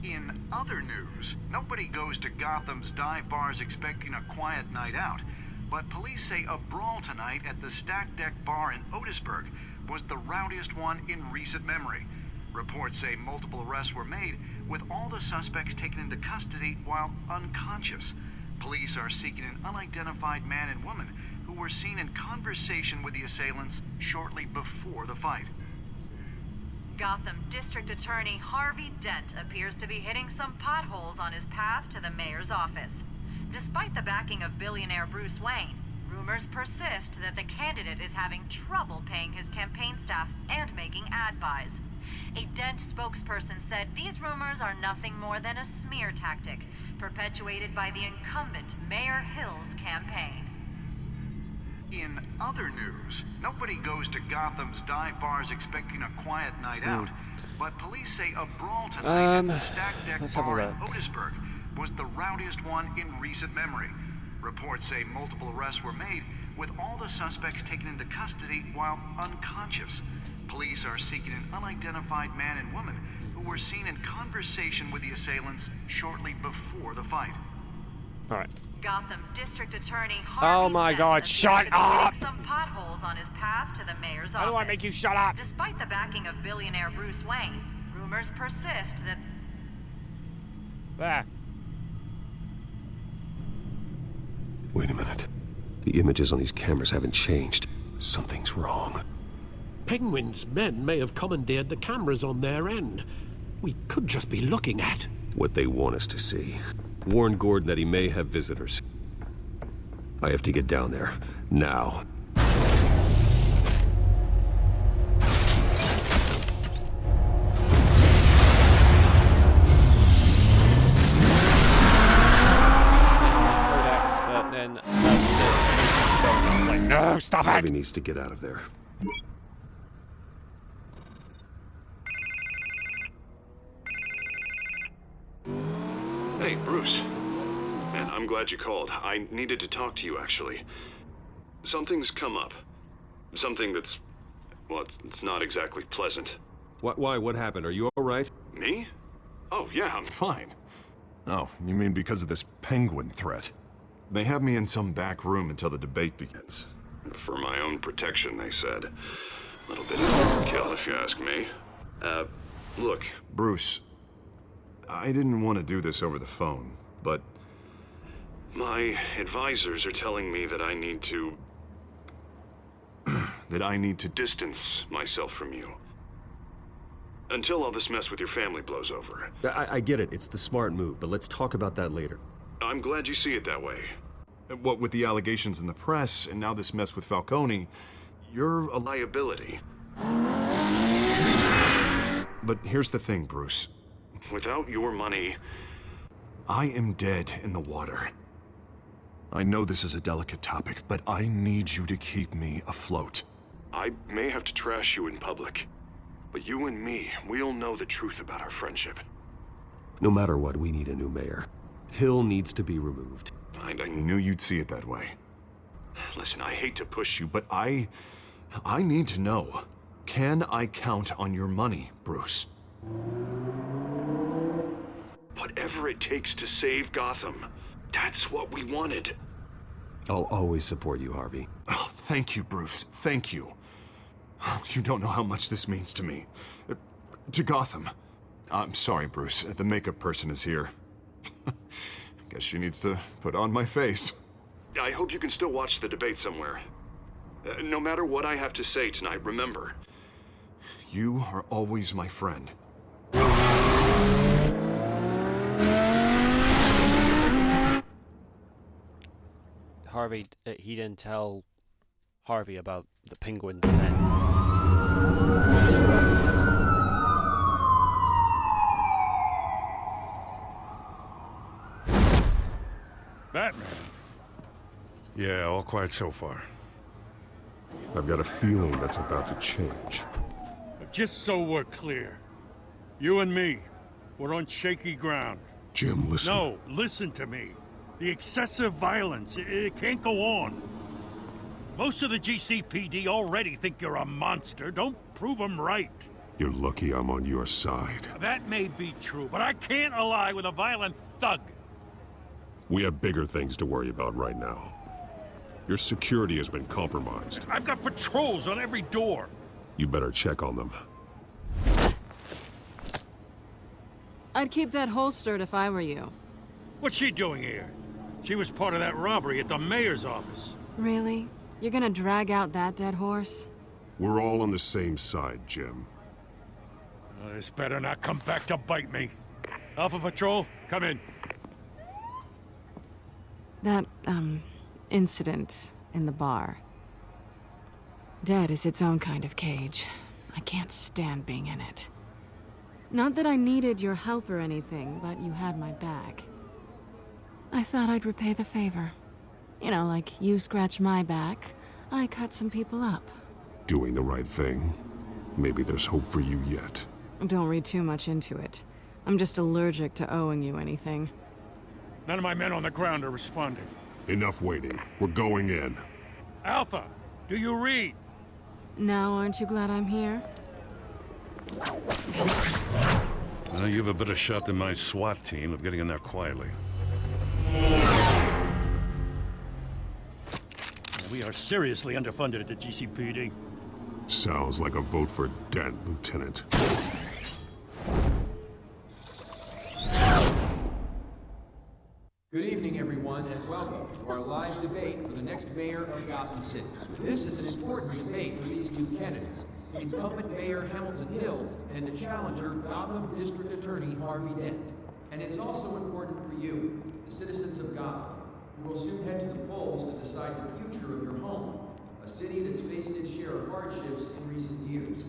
In other news, nobody goes to Gotham's dive bars expecting a quiet night out, but police say a brawl tonight at the Stack Deck Bar in Otisburg was the rowdiest one in recent memory. Reports say multiple arrests were made, with all the suspects taken into custody while unconscious. Police are seeking an unidentified man and woman who were seen in conversation with the assailants shortly before the fight. Gotham District Attorney Harvey Dent appears to be hitting some potholes on his path to the mayor's office. Despite the backing of billionaire Bruce Wayne, rumors persist that the candidate is having trouble paying his campaign staff and making ad buys. A Dent spokesperson said these rumors are nothing more than a smear tactic, perpetuated by the incumbent Mayor Hill's campaign. In other news, nobody goes to Gotham's dive bars expecting a quiet night out, but police say a brawl tonight at the Stack Deck Bar in Otisburg was the rowdiest one in recent memory. Reports say multiple arrests were made, with all the suspects taken into custody while unconscious. Police are seeking an unidentified man and woman who were seen in conversation with the assailants shortly before the fight. Alright. Gotham District Attorney Harvey Oh my Dent god, appears shut to be up! hitting some potholes on his path to the mayor's How do I office. make you shut up? Despite the backing of billionaire Bruce Wayne, rumors persist that... There. Wait a minute. The images on these cameras haven't changed. Something's wrong. Penguin's men may have commandeered the cameras on their end. We could just be looking at What they want us to see. Warn Gordon that he may have visitors. I have to get down there. Now. Codex, but then like no. you! Stop it! Harvey needs to get out of there. Hey, Bruce. Man, I'm glad you called. I needed to talk to you, actually. Something's come up. Something that's... well, it's not exactly pleasant. Why? What happened? Are you all right? Me? Oh, yeah, I'm fine. Oh, you mean because of this penguin threat? They have me in some back room until the debate begins. For my own protection, they said. A little bit of overkill, if you ask me. Look, Bruce, I didn't want to do this over the phone, but my advisors are telling me that I need to... that I need to distance myself from you. Until all this mess with your family blows over. I get it. It's the smart move, but let's talk about that later. I'm glad you see it that way. What with the allegations in the press, and now this mess with Falcone, you're a liability. But here's the thing, Bruce. Without your money, I am dead in the water. I know this is a delicate topic, but I need you to keep me afloat. I may have to trash you in public, but you and me, we'll know the truth about our friendship. No matter what, we need a new mayor. Hill needs to be removed. I knew you'd see it that way. Listen, I hate to push you, but I need to know. Can I count on your money, Bruce? Whatever it takes to save Gotham. That's what we wanted. I'll always support you, Harvey. Oh, thank you, Bruce. Thank you. You don't know how much this means to me. To Gotham. I'm sorry, Bruce. The makeup person is here. Guess she needs to put on my face. I hope you can still watch the debate somewhere. No matter what I have to say tonight, remember, you are always my friend. Harvey, he didn't tell Harvey about the penguins and then... Batman? Yeah, all quiet so far. I've got a feeling that's about to change. But just so we're clear, you and me, we're on shaky ground. Jim, listen. No, listen to me. The excessive violence, it can't go on. Most of the GCPD already think you're a monster. Don't prove them right. You're lucky I'm on your side. That may be true, but I can't ally with a violent thug. We have bigger things to worry about right now. Your security has been compromised. I've got patrols on every door. You better check on them. I'd keep that holstered if I were you. What's she doing here? She was part of that robbery at the mayor's office. Really? You're gonna drag out that dead horse? We're all on the same side, Jim. This better not come back to bite me. Alpha Patrol, come in. That, incident in the bar. Dead is its own kind of cage. I can't stand being in it. Not that I needed your help or anything, but you had my back. I thought I'd repay the favor. You know, like you scratch my back, I cut some people up. Doing the right thing. Maybe there's hope for you yet. Don't read too much into it. I'm just allergic to owing you anything. None of my men on the ground are responding. Enough waiting. We're going in. Alpha, do you read? Now, aren't you glad I'm here? Well, you have a better shot than my SWAT team of getting in there quietly. We are seriously underfunded at the GCPD. Sounds like a vote for Dent, Lieutenant. Good evening, everyone, and welcome to our live debate for the next mayor of Gotham City. This is an important debate for these two candidates, incumbent Mayor Hamilton Hill and the challenger, Gotham District Attorney Harvey Dent. And it's also important for you, the citizens of Gotham, who will soon head to the polls to decide the future of your home, a city that's faced its share of hardships in recent years.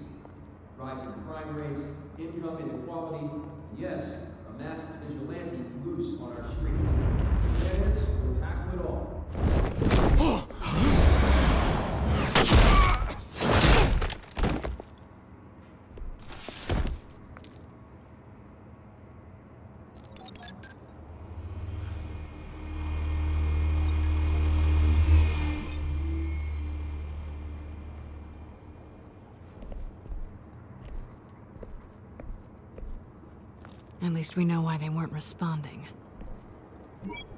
Rising crime rates, income inequality, and yes, a masked vigilante loose on our streets. Candidates will tackle it all. At least we know why they weren't responding.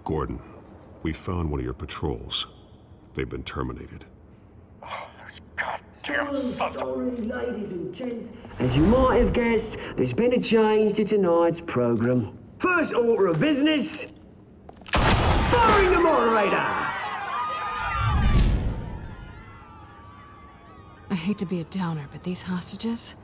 Gordon, we found one of your patrols. They've been terminated. So sorry, ladies and gents. As you might have guessed, there's been a change to tonight's program. First order of business, firing the moderator! I hate to be a downer, but these hostages,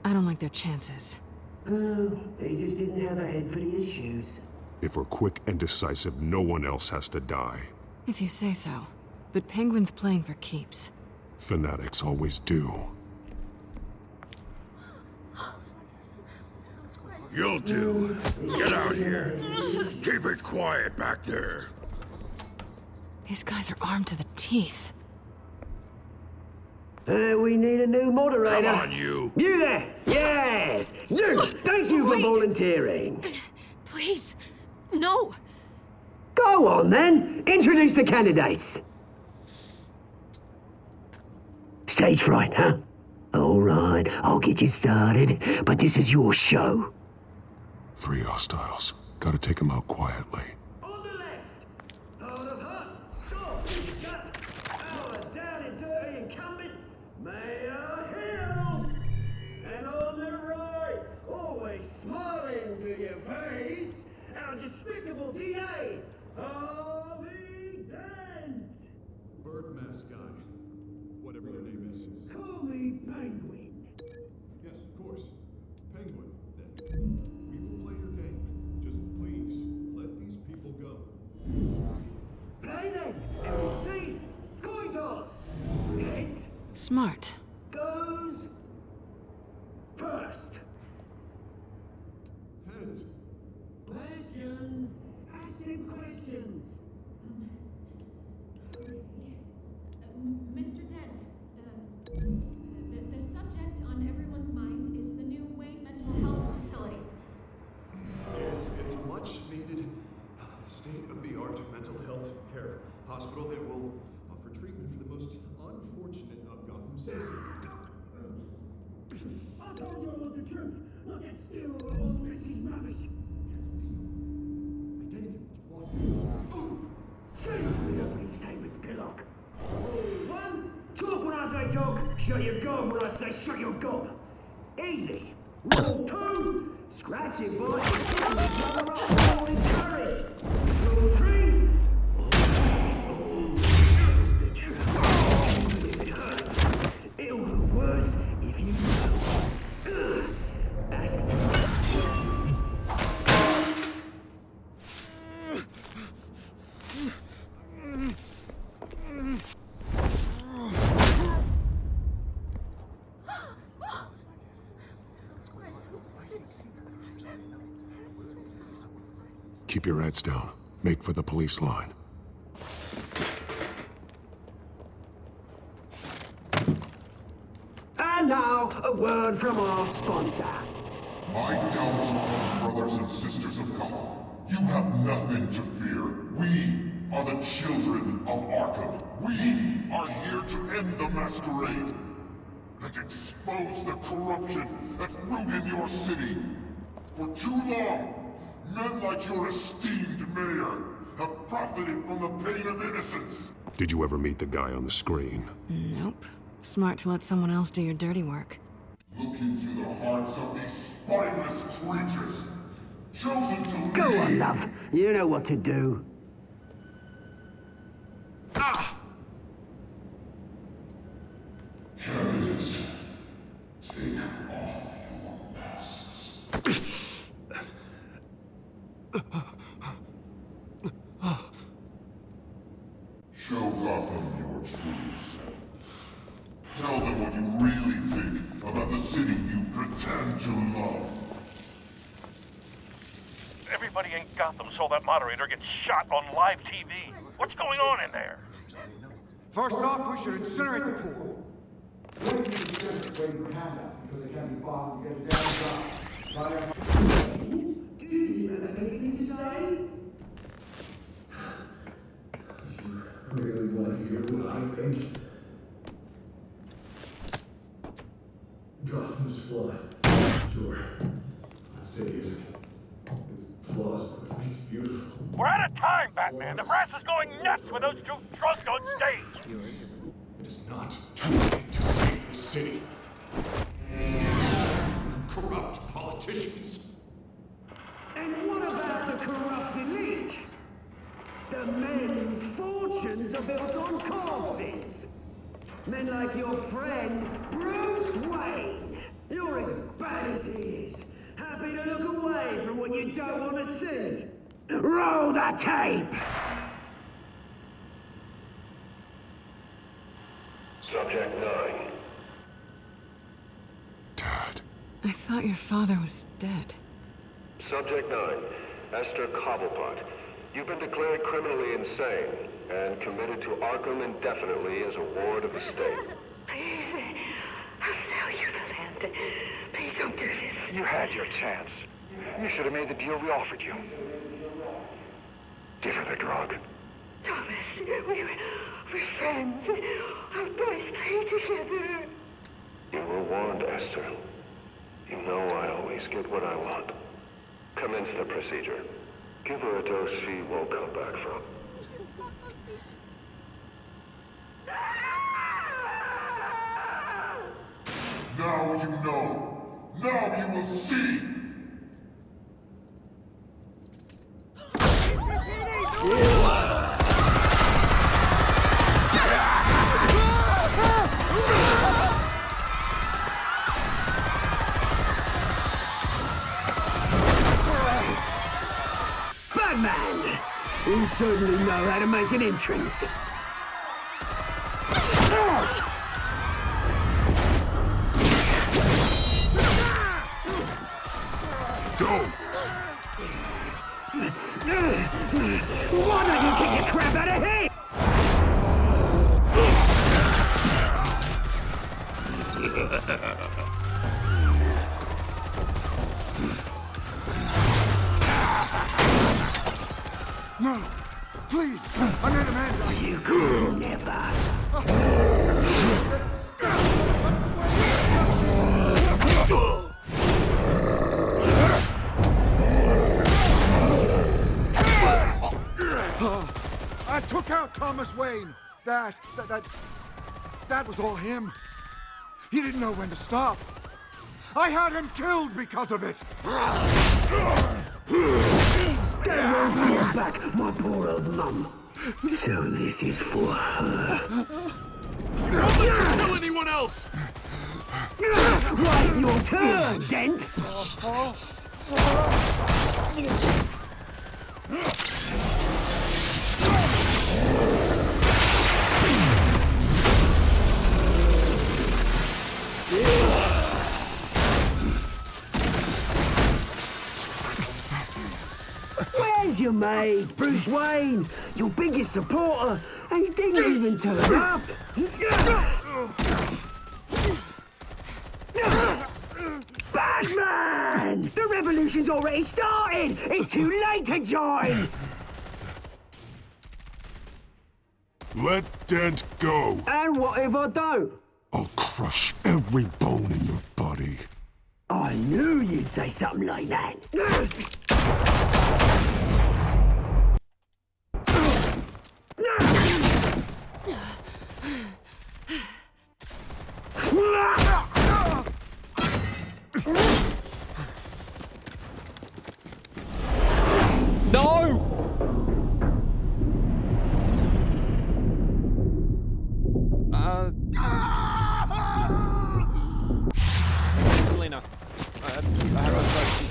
I don't like their chances. Oh, they just didn't have a head for the issues. If we're quick and decisive, no one else has to die. If you say so. But Penguin's playing for keeps. Fanatics always do. You'll do. Get out here. Keep it quiet back there. These guys are armed to the teeth. We need a new moderator. Come on, you. You there! Yes! You! Thank you for volunteering. Please, no. Go on, then. Introduce the candidates. Stage fright, huh? All right, I'll get you started, but this is your show. 3 hostiles. Gotta take them out quietly. On the left, out of hut, stop, shut, our down and dirty incumbent, Mayor Hill. And on the right, always smiling to your face, our despicable DA, Harvey Dent. Bird mask guy. Whatever your name is. Call me Penguin. Yes, of course. Penguin, then. We will play your game. Just please, let these people go. Play then, MC. Coin toss. Heads Smart. goes first. Heads. Questions. Ask him questions. Mr. Dent, the subject on everyone's mind is the new Wayne Mental Health Facility. It's a much needed state-of-the-art mental health care hospital that will offer treatment for the most unfortunate of Gotham citizens. I told you all the truth. Look at still all this is rubbish. I gave you what you wanted. Say the opening statements, Pillock. Rule 1, talk when I say talk, shut your gob when I say shut your gob. Easy. Rule 2, scratch your body and kick each other up, all encouraged. Rule 3, always all the truth. If it hurts, it'll hurt worse if you know. Ask me. Keep your heads down. Make for the police line. And now, a word from our sponsor. My downtrodden brothers and sisters of Gotham, you have nothing to fear. We are the children of Arkham. We are here to end the masquerade and expose the corruption that's rooted in your city. For too long, men like your esteemed mayor have profited from the pain of innocence. Did you ever meet the guy on the screen? Nope. Smart to let someone else do your dirty work. Look into the hearts of these spineless creatures, chosen to Go lead. on, love. You know what to do. Candidates, take off your masks. Show Gotham your true self. Tell them what you really think about the city you pretend to love. Everybody in Gotham saw that moderator get shot on live TV. What's going on in there? First off, we should incinerate the pool. Waiting for handout because they can't be bought and get a damn job. Do you have anything to say? Really want to hear what I think? Gotham's flood. Sure. Let's city, is it? It's plausible, but make it beautiful. We're out of time, Batman. The press is going nuts with those two drunks on stage. It is not too late to save the city. Corrupt politicians. And what about the corrupt elite? The men's fortunes are built on corpses. Men like your friend, Bruce Wayne. You're as bad as he is. Happy to look away from what you don't want to see. Roll the tape! Subject 9. I thought your father was dead. Subject 9, Esther Cobblepot. You've been declared criminally insane and committed to Arkham indefinitely as a ward of the state. Please, I'll sell you the land. Please don't do this. You had your chance. You should have made the deal we offered you. Give her the drug. Thomas, we're friends. Our boys play together. You were warned, Esther. You know I always get what I want. Commence the procedure. Give her a dose she won't come back from. Now you know. Now you will see. Batman! You certainly know how to make an entrance. Go! Why don't you kick the crap out of him? No! Please! I made Amanda! You could never! I took out Thomas Wayne! That was all him. He didn't know when to stop. I had him killed because of it! That won't bring back my poor old mum. So this is for her. Don't let you kill anyone else! Right, your turn, Dent! Where's your mate, Bruce Wayne? Your biggest supporter, and he didn't even turn up. Batman! The revolution's already started! It's too late to join! Let Dent go! And what if I don't? I'll crush every bone in your body. I knew you'd say something like that. No! Selena. I have a question.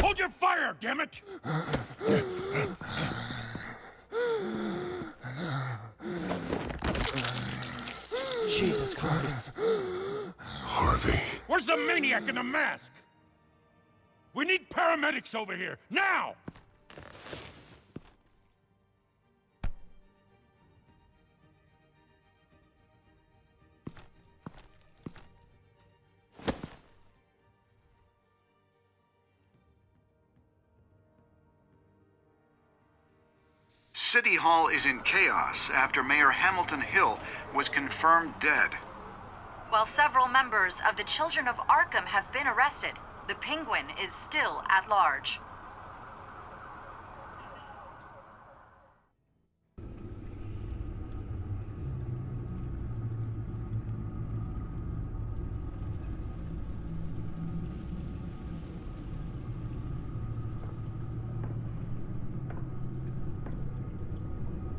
Hold your fire, damn it! Jesus Christ. Harvey. Where's the maniac in the mask? We need paramedics over here, now! City Hall is in chaos after Mayor Hamilton Hill was confirmed dead. While several members of the Children of Arkham have been arrested, the Penguin is still at large.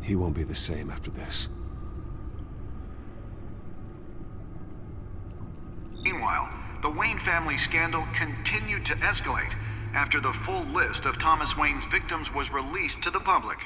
He won't be the same after this. Meanwhile, the Wayne family scandal continued to escalate after the full list of Thomas Wayne's victims was released to the public.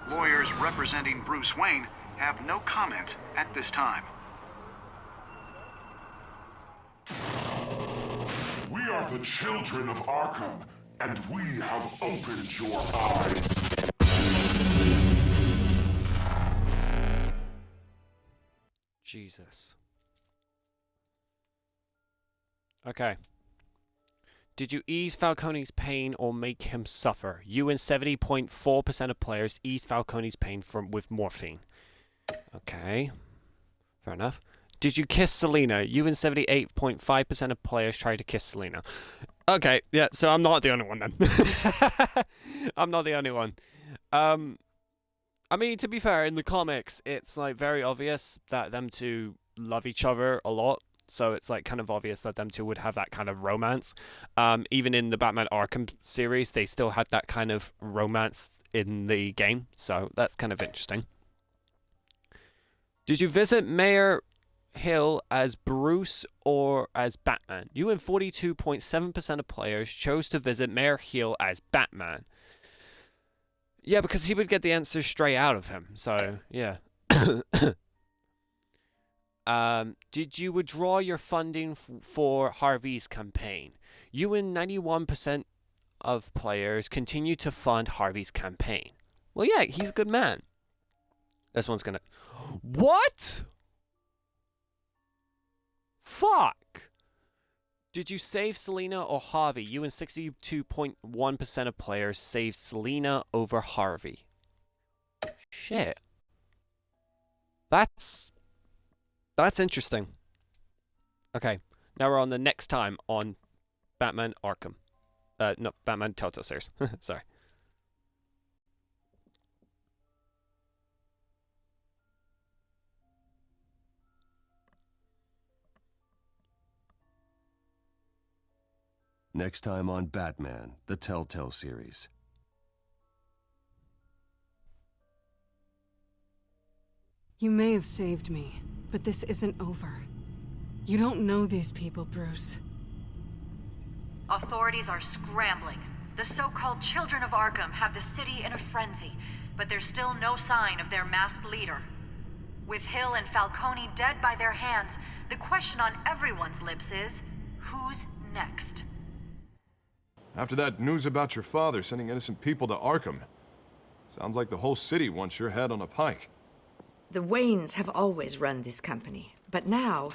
Lawyers representing Bruce Wayne have no comment at this time. We are the children of Arkham, and we have opened your eyes. Jesus. Okay. Did you ease Falcone's pain or make him suffer? You and 70.4% of players ease Falcone's pain with morphine. Okay. Fair enough. Did you kiss Selina? You and 78.5% of players tried to kiss Selina. Okay, yeah, so I'm not the only one then. I'm not the only one. I mean, to be fair, in the comics, it's like very obvious that them two love each other a lot. So it's like kind of obvious that them two would have that kind of romance. Even in the Batman Arkham series, they still had that kind of romance in the game. So that's kind of interesting. Did you visit Mayor Hill as Bruce or as Batman? You and 42.7% of players chose to visit Mayor Hill as Batman. Yeah, because he would get the answers straight out of him. So, yeah. Did you withdraw your funding for Harvey's campaign? You and 91% of players continue to fund Harvey's campaign. Well, yeah, he's a good man. This one's gonna... What? Fuck! Did you save Selina or Harvey? You and 62.1% of players saved Selina over Harvey. Shit. That's interesting. Okay, now we're on the next time on Batman Arkham. No, Batman Telltale series. Sorry. Next time on Batman, the Telltale series. You may have saved me, but this isn't over. You don't know these people, Bruce. Authorities are scrambling. The so-called Children of Arkham have the city in a frenzy, but there's still no sign of their masked leader. With Hill and Falcone dead by their hands, the question on everyone's lips is, who's next? After that news about your father sending innocent people to Arkham, sounds like the whole city wants your head on a pike. The Waynes have always run this company, but now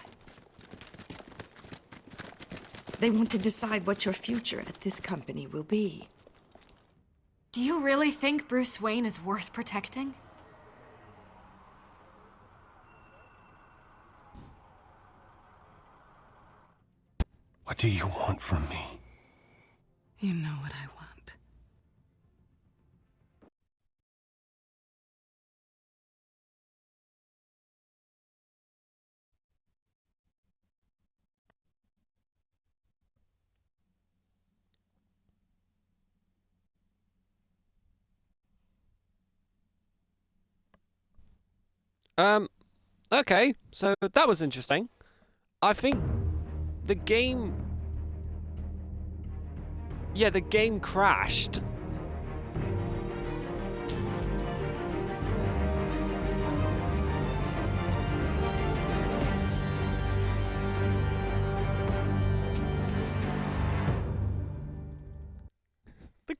they want to decide what your future at this company will be. Do you really think Bruce Wayne is worth protecting? What do you want from me? You know what I want. Okay, so that was interesting. I think the game... Yeah, the game crashed.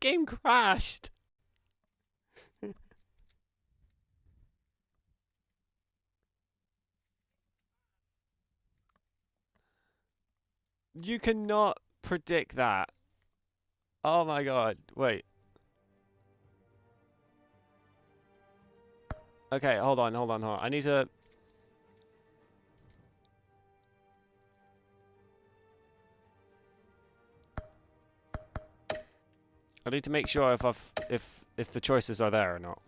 game crashed. You cannot predict that. Oh my god. Wait. Okay, hold on. I need to... I need to make sure if the choices are there or not.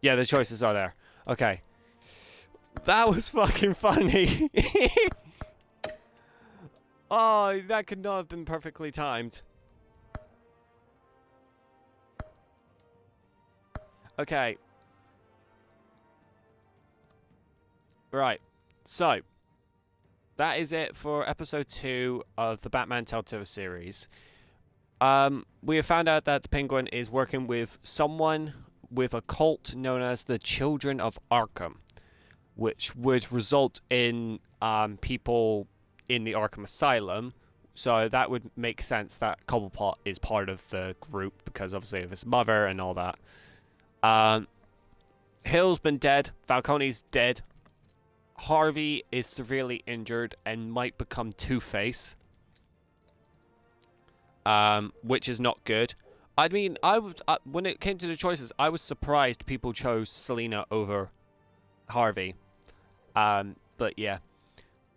Yeah, the choices are there. Okay. That was fucking funny. Oh, that could not have been perfectly timed. Okay. Right. So, that is it for episode 2 of the Batman Telltale series. We have found out that the Penguin is working with someone with a cult known as the Children of Arkham, which would result in people in the Arkham Asylum. So that would make sense that Cobblepot is part of the group because obviously of his mother and all that. Hill's been dead. Falcone's dead. Harvey is severely injured and might become Two-Face, which is not good. I mean, when it came to the choices, I was surprised people chose Selina over Harvey. But yeah.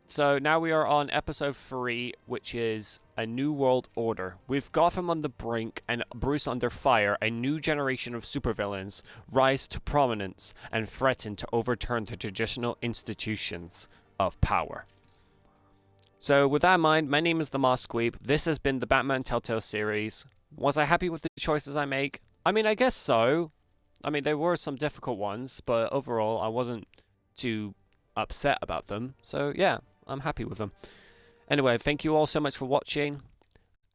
So now we are on episode 3, which is A New World Order. With Gotham on the brink and Bruce under fire, a new generation of supervillains rise to prominence and threaten to overturn the traditional institutions of power. So with that in mind, my name is TheMaskedWeeb. This has been the Batman Telltale series. Was I happy with the choices I make? I mean, I guess so. I mean, there were some difficult ones, but overall, I wasn't too upset about them. So yeah, I'm happy with them. Anyway, thank you all so much for watching,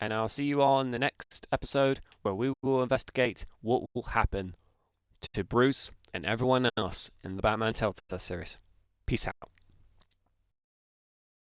and I'll see you on the next episode where we will investigate what will happen to Bruce and everyone else in the Batman Telltale series. Peace out.